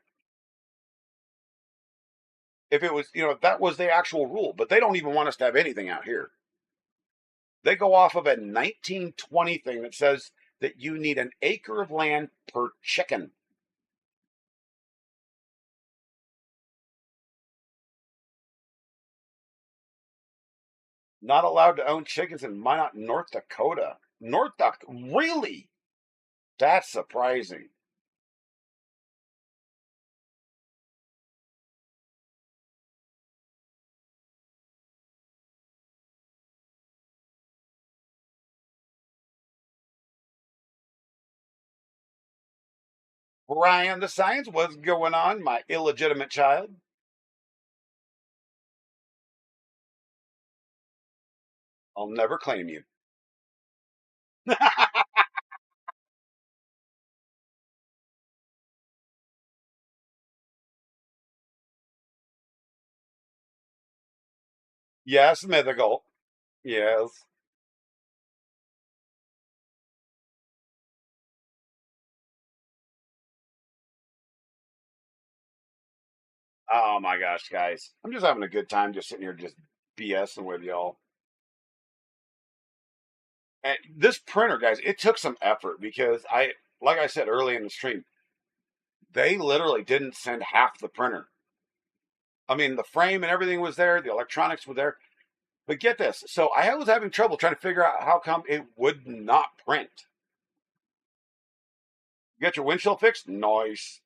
if it was, if that was the actual rule, but they don't even want us to have anything out here. They go off of a 1920 thing that says that you need an acre of land per chicken. Not allowed to own chickens in Minot, North Dakota. North Dakota, really? That's surprising. Brian the Science, what's going on, my illegitimate child? I'll never claim you. Yes, mythical. Yes. Oh my gosh, guys. I'm just having a good time just sitting here just BSing with y'all. And this printer, guys, it took some effort because like I said early in the stream, they literally didn't send half the printer. I mean, the frame and everything was there, the electronics were there. But get this. So I was having trouble trying to figure out how come it would not print. You got your windshield fixed? Nice.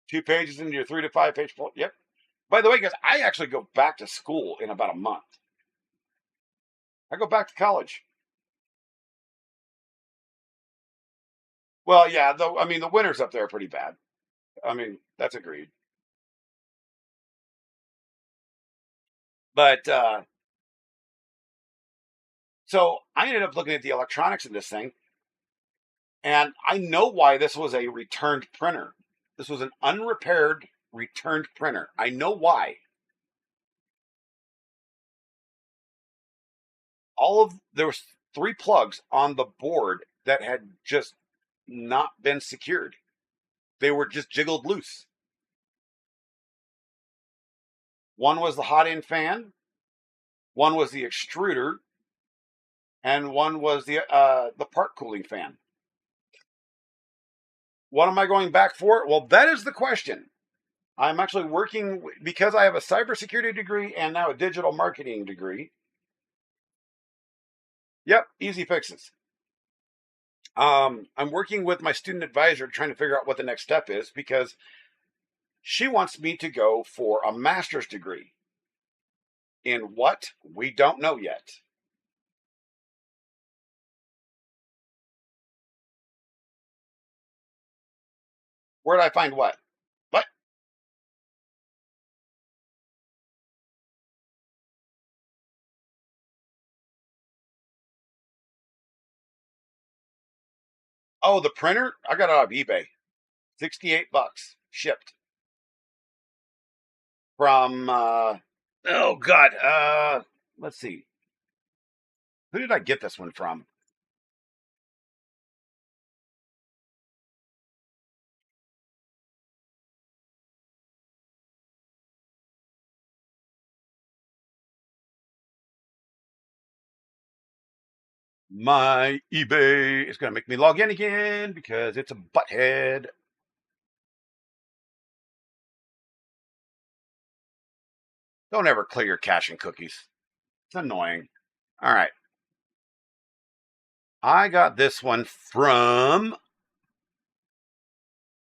2 pages into your 3 to 5 page flow. Yep. By the way, guys, I actually go back to school in about a month. I go back to college. Well, yeah, though, I mean, the winters up there are pretty bad. I mean, that's agreed. But so I ended up looking at the electronics in this thing, and I know why this was a returned printer. This was an unrepaired returned printer. I know why. There was 3 plugs on the board that had just not been secured. They were just jiggled loose. One was the hot end fan, one was the extruder, and one was the part cooling fan. What am I going back for? Well, that is the question. I'm actually working because I have a cybersecurity degree and now a digital marketing degree. Yep, easy fixes. I'm working with my student advisor trying to figure out what the next step is because she wants me to go for a master's degree. In what? We don't know yet. Where did I find what? What? Oh, the printer? I got it off eBay. $68 shipped from oh god, let's see. Who did I get this one from? My eBay is going to make me log in again because it's a butthead. Don't ever clear your cache and cookies. It's annoying. All right. I got this one from.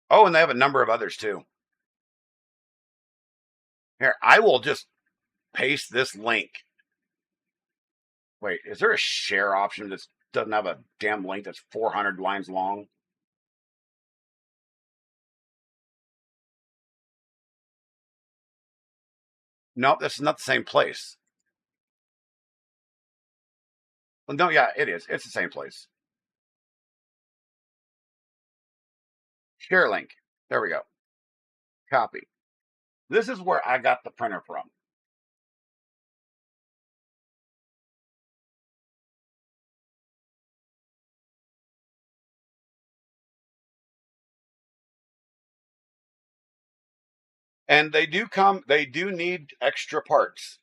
Oh, and they have a number of others too. Here, I will just paste this link. Wait, is there a share option that doesn't have a damn link that's 400 lines long? Nope, this is not the same place. Well, no, yeah, it is. It's the same place. Share link. There we go. Copy. This is where I got the printer from. And they do need extra parts.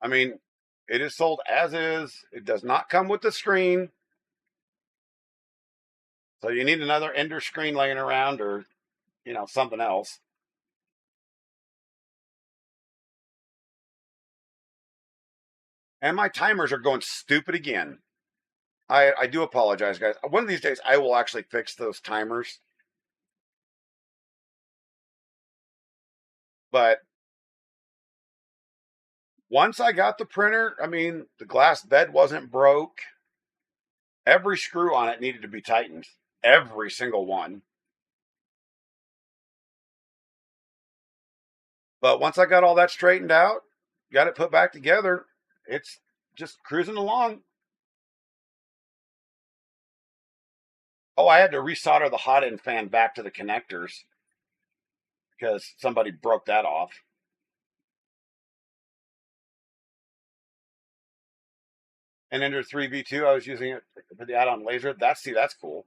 I mean, it is sold as is. It does not come with the screen. So you need another Ender screen laying around or, something else. And my timers are going stupid again. I do apologize, guys. One of these days, I will actually fix those timers. But once I got the printer, I mean, the glass bed wasn't broke. Every screw on it needed to be tightened. Every single one. But once I got all that straightened out, got it put back together, it's just cruising along. Oh, I had to resolder the hot end fan back to the connectors because somebody broke that off. And Ender 3V2, I was using it for the add-on laser. That's cool.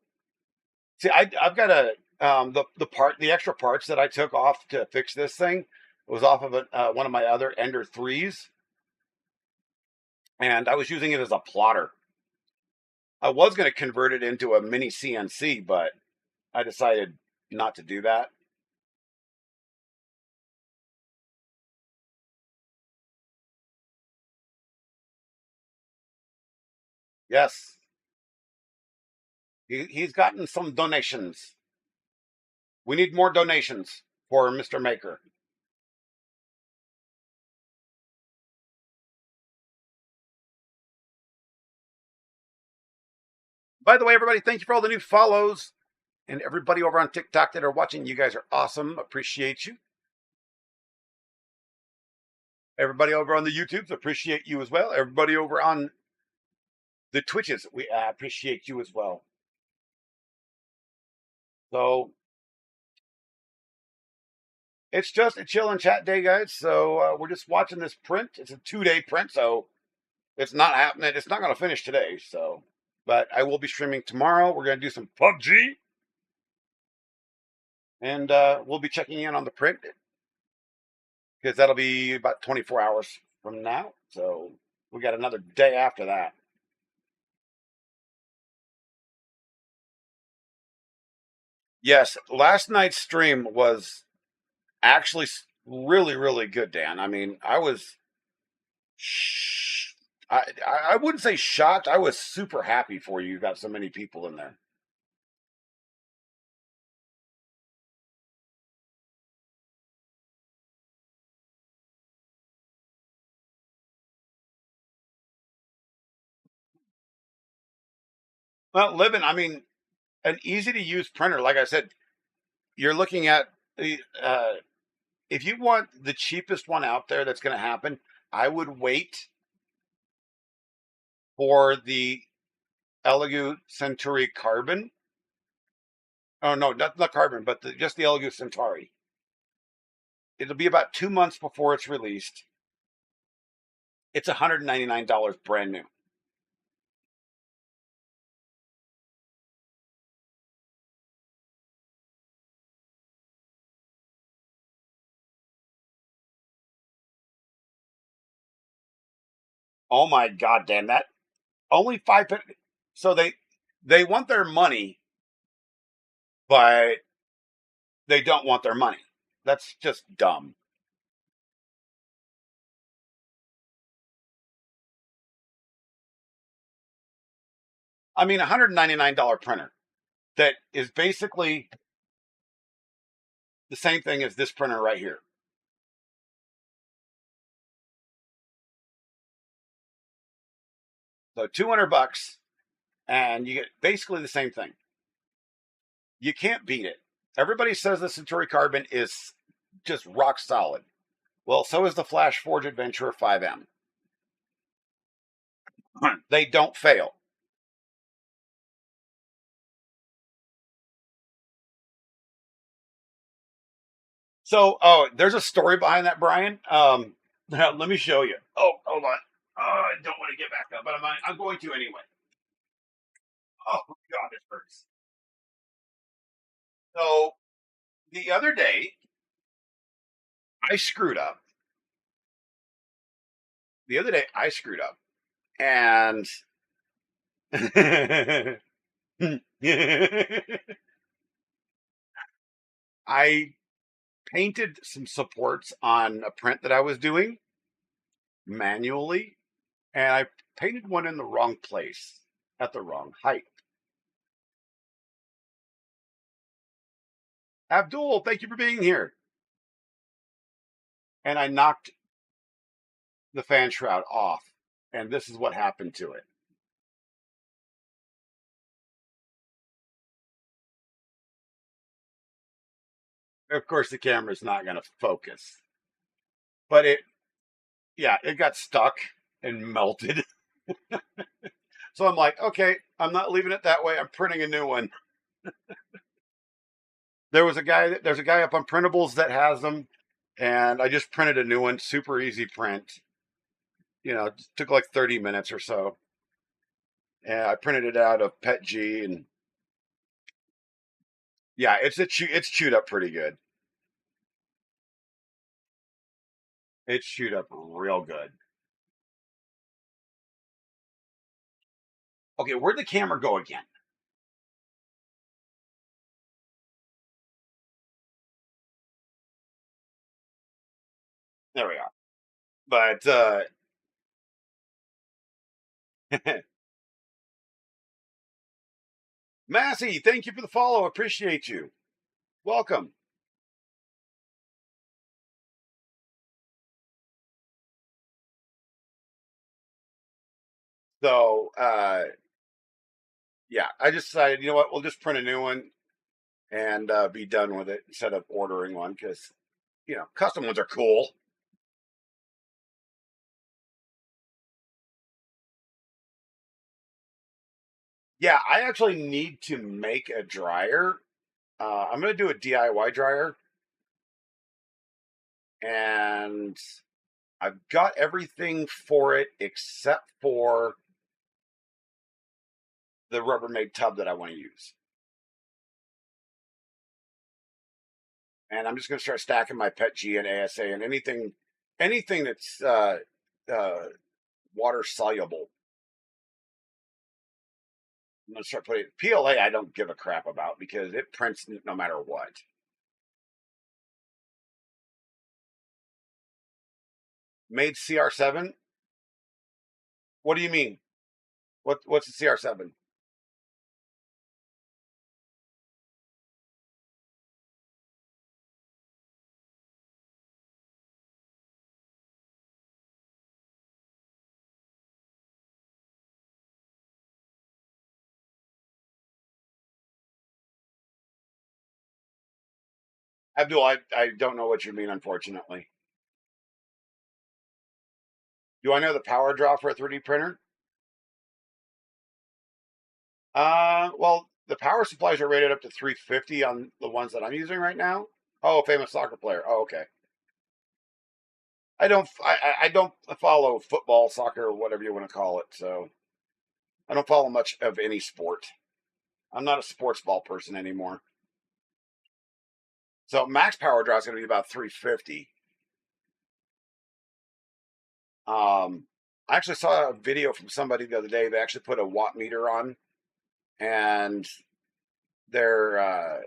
See, I've got the extra parts that I took off to fix this thing was off of one of my other Ender 3s, and I was using it as a plotter. I was going to convert it into a mini CNC, but I decided not to do that. Yes. He's gotten some donations. We need more donations for Mr. Maker. By the way, everybody, thank you for all the new follows. And everybody over on TikTok that are watching, you guys are awesome. Appreciate you. Everybody over on the YouTubes, appreciate you as well. Everybody over on the Twitches, we appreciate you as well. So it's just a chill and chat day, guys. So we're just watching this print. It's a 2-day print, so it's not happening. It's not going to finish today. So, but I will be streaming tomorrow. We're going to do some PUBG, and we'll be checking in on the print because that'll be about 24 hours from now. So we got another day after that. Yes, last night's stream was actually really, really good, Dan. I mean, I was, I wouldn't say shocked. I was super happy for you. You got so many people in there. Well, Living, I mean, an easy to use printer. Like I said, you're looking at the, if you want the cheapest one out there that's going to happen, I would wait for the Elegoo Centauri Carbon. Oh, no, not the Carbon, but just the Elegoo Centauri. It'll be about 2 months before it's released. It's $199 brand new. Oh my god, damn that! Only 5. So they want their money, but they don't want their money. That's just dumb. I mean, $199 printer that is basically the same thing as this printer right here. So $200, and you get basically the same thing. You can't beat it. Everybody says the Centauri Carbon is just rock solid. Well, so is the Flash Forge Adventurer 5M. They don't fail. So, oh, there's a story behind that, Brian. Let me show you. Oh, hold on. Oh, I don't want to get back up, but I'm going to anyway. Oh God, this hurts. So the other day, I screwed up. The other day, I screwed up, and I painted some supports on a print that I was doing manually, and I painted one in the wrong place at the wrong height. Abdul, thank you for being here. And I knocked the fan shroud off, and this is what happened to it. Of course, the camera's not going to focus, but yeah, it got stuck and melted. So I'm like, okay, I'm not leaving it that way. I'm printing a new one. There's a guy up on Printables that has them, and I just printed a new one. Super easy print. You know, it took like 30 minutes or so. And I printed it out of PETG, and yeah, it's chewed up pretty good. It's chewed up real good. Okay, where'd the camera go again? There we are. But Massey, thank you for the follow. Appreciate you. Welcome. So, yeah, I just decided, you know what, we'll just print a new one and be done with it instead of ordering one because, custom ones are cool. Yeah, I actually need to make a dryer. I'm going to do a DIY dryer. And I've got everything for it except for the Rubbermaid tub that I want to use. And I'm just going to start stacking my PET G and ASA and anything that's uh, water soluble. I'm going to start putting PLA. I don't give a crap about because it prints no matter what. Made CR7. What do you mean? What's the CR7? Abdul, I don't know what you mean, unfortunately. Do I know the power draw for a 3D printer? Well, the power supplies are rated up to 350 on the ones that I'm using right now. Oh, famous soccer player. Oh, okay. I don't follow football, soccer, or whatever you want to call it. So I don't follow much of any sport. I'm not a sports ball person anymore. So max power draw is going to be about 350. I actually saw a video from somebody the other day. They actually put a watt meter on, and their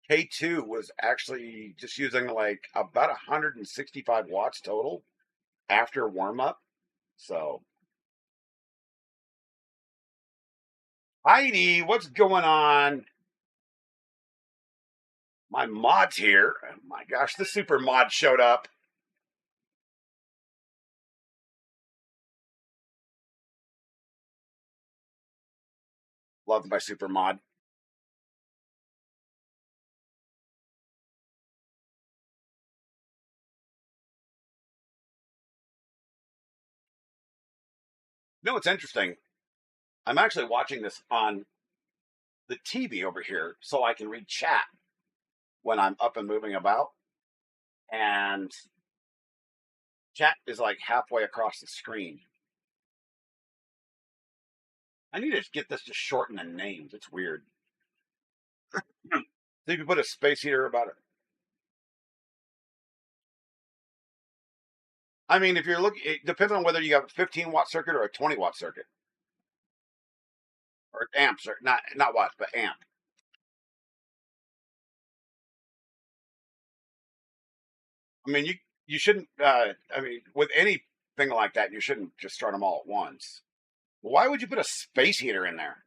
K2 was actually just using like about 165 watts total after warm up. So, Heidi, what's going on? My mod's here. Oh my gosh, the super mod showed up. Love my super mod. No, it's interesting. I'm actually watching this on the TV over here so I can read chat when I'm up and moving about. And chat is like halfway across the screen. I need to get this to shorten the names. It's weird. So you can put a space heater about it. I mean, if you're looking, it depends on whether you have a 15-watt circuit or a 20-watt circuit, or amp circuit, not watts, but amp. I mean, you shouldn't. I mean, with anything like that, you shouldn't just start them all at once. Why would you put a space heater in there?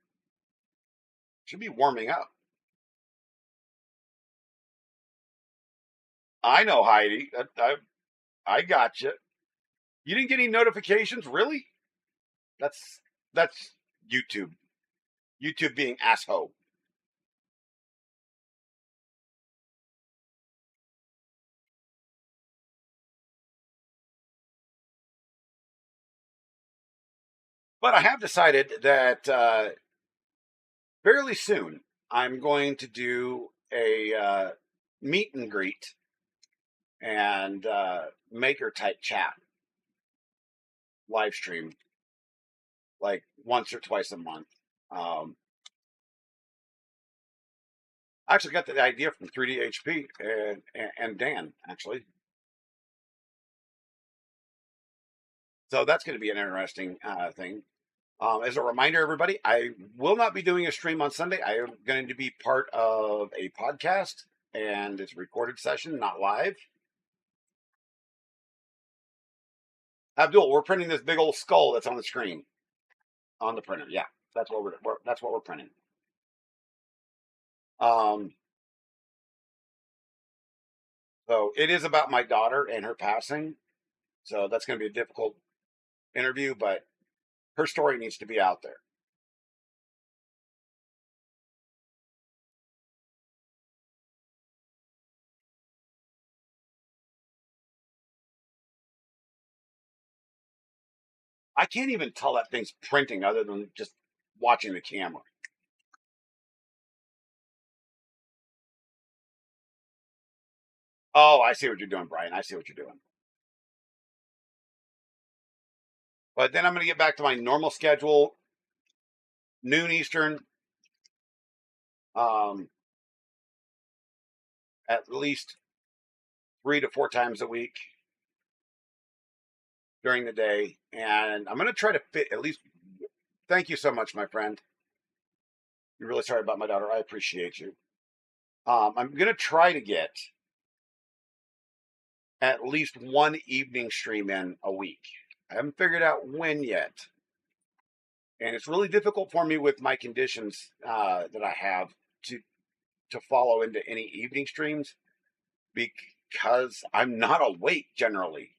It should be warming up. I know, Heidi. I got you. You didn't get any notifications, really? That's YouTube. YouTube being asshole. But I have decided that fairly soon I'm going to do a meet and greet and maker type chat live stream like once or twice a month. I actually got the idea from 3D HP and Dan, actually. So that's going to be an interesting thing. As a reminder, everybody, I will not be doing a stream on Sunday. I am going to be part of a podcast, and it's a recorded session, not live. Abdul, we're printing this big old skull that's on the screen, on the printer. Yeah. That's what we're printing. Um, so it is about my daughter and her passing. So that's going to be a difficult interview, but her story needs to be out there. I can't even tell that thing's printing other than just watching the camera. Oh, I see what you're doing, Brian. I see what you're doing. But then I'm going to get back to my normal schedule, noon Eastern, um, at least 3 to 4 times a week during the day. And I'm going to try to fit at least. Thank you so much, my friend. You're really sorry about my daughter. I appreciate you. I'm going to try to get at least one evening stream in a week. I haven't figured out when yet. And it's really difficult for me with my conditions that I have to follow into any evening streams because I'm not awake generally,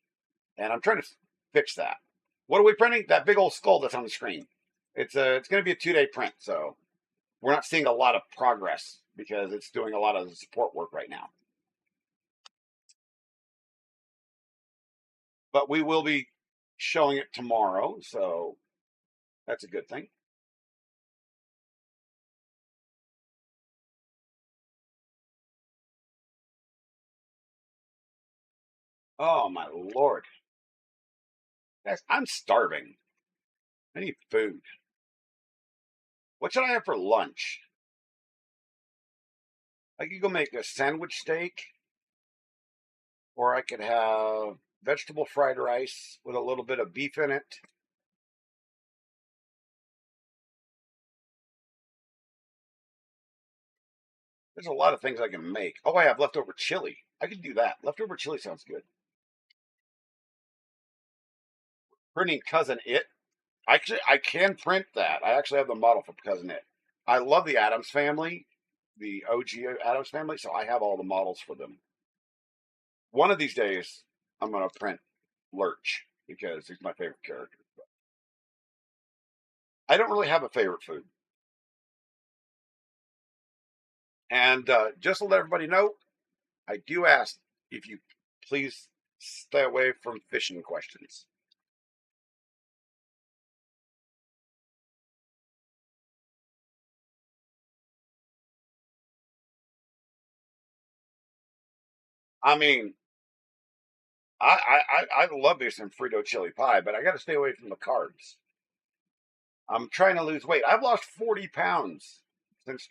and I'm trying to fix that. What are we printing? That big old skull that's on the screen. It's going to be a 2-day print, so we're not seeing a lot of progress because it's doing a lot of support work right now. But we will be showing it tomorrow, so that's a good thing. Oh my Lord. Guys, I'm starving. I need food. What should I have for lunch? I could go make a sandwich steak, or I could have vegetable fried rice with a little bit of beef in it. There's a lot of things I can make. Oh, I have leftover chili. I could do that. Leftover chili sounds good. Printing Cousin It. Actually, I can print that. I actually have the model for Cousin It. I love the Addams family, the OG Addams family, so I have all the models for them. One of these days, I'm going to print Lurch because he's my favorite character. I don't really have a favorite food. And just to let everybody know, I do ask if you please stay away from fishing questions. I mean, I love me some Frito chili pie, but I got to stay away from the carbs. I'm trying to lose weight. I've lost 40 pounds since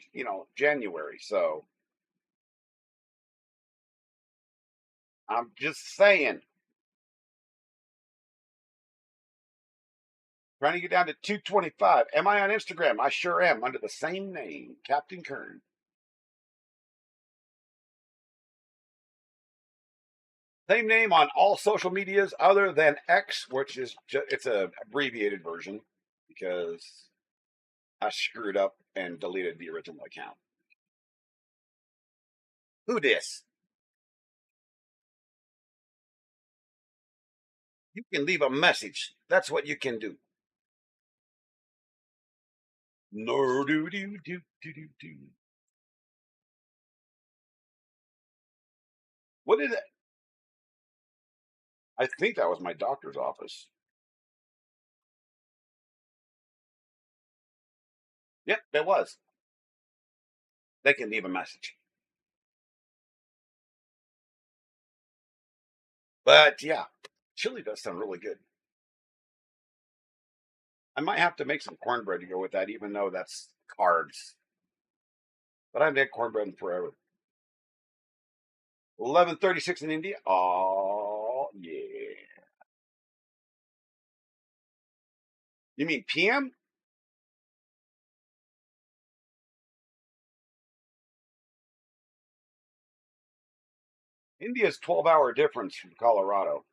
January, so I'm just saying. Trying to get down to 225. Am I on Instagram? I sure am, under the same name, Captain Kern. Same name on all social medias other than X, which is it's a abbreviated version because I screwed up and deleted the original account. Who dis? You can leave a message. That's what you can do. No do do do do do do. What did it? I think that was my doctor's office. Yep, it was. They can leave a message. But yeah, chili does sound really good. I might have to make some cornbread to go with that, even though that's carbs. But I haven't had cornbread in forever. 11:36 in India. Oh yeah. You mean PM? India's 12-hour difference from Colorado.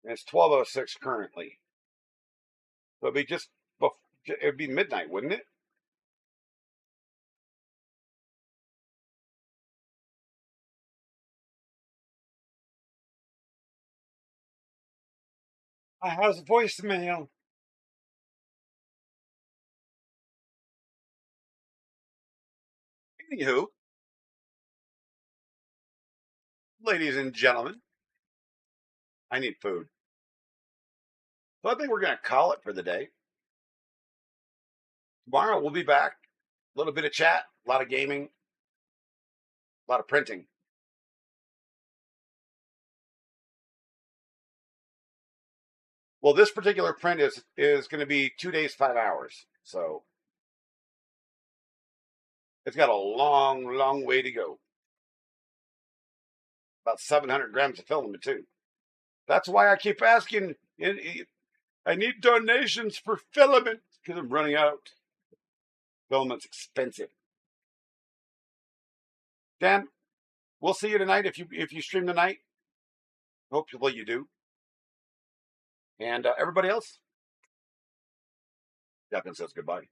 And it's 12:06 currently. So it'll be just It'd be midnight, wouldn't it? I have voicemail. Anywho, ladies and gentlemen, I need food. So I think we're going to call it for the day. Tomorrow we'll be back. A little bit of chat, a lot of gaming, a lot of printing. Well, this particular print is going to be 2 days, 5 hours. So it's got a long, long way to go. About 700 grams of filament too. That's why I keep asking. I need donations for filament because I'm running out. Filament's expensive. Dan, we'll see you tonight if you stream tonight. Hopefully you do. And everybody else, Declan says goodbye.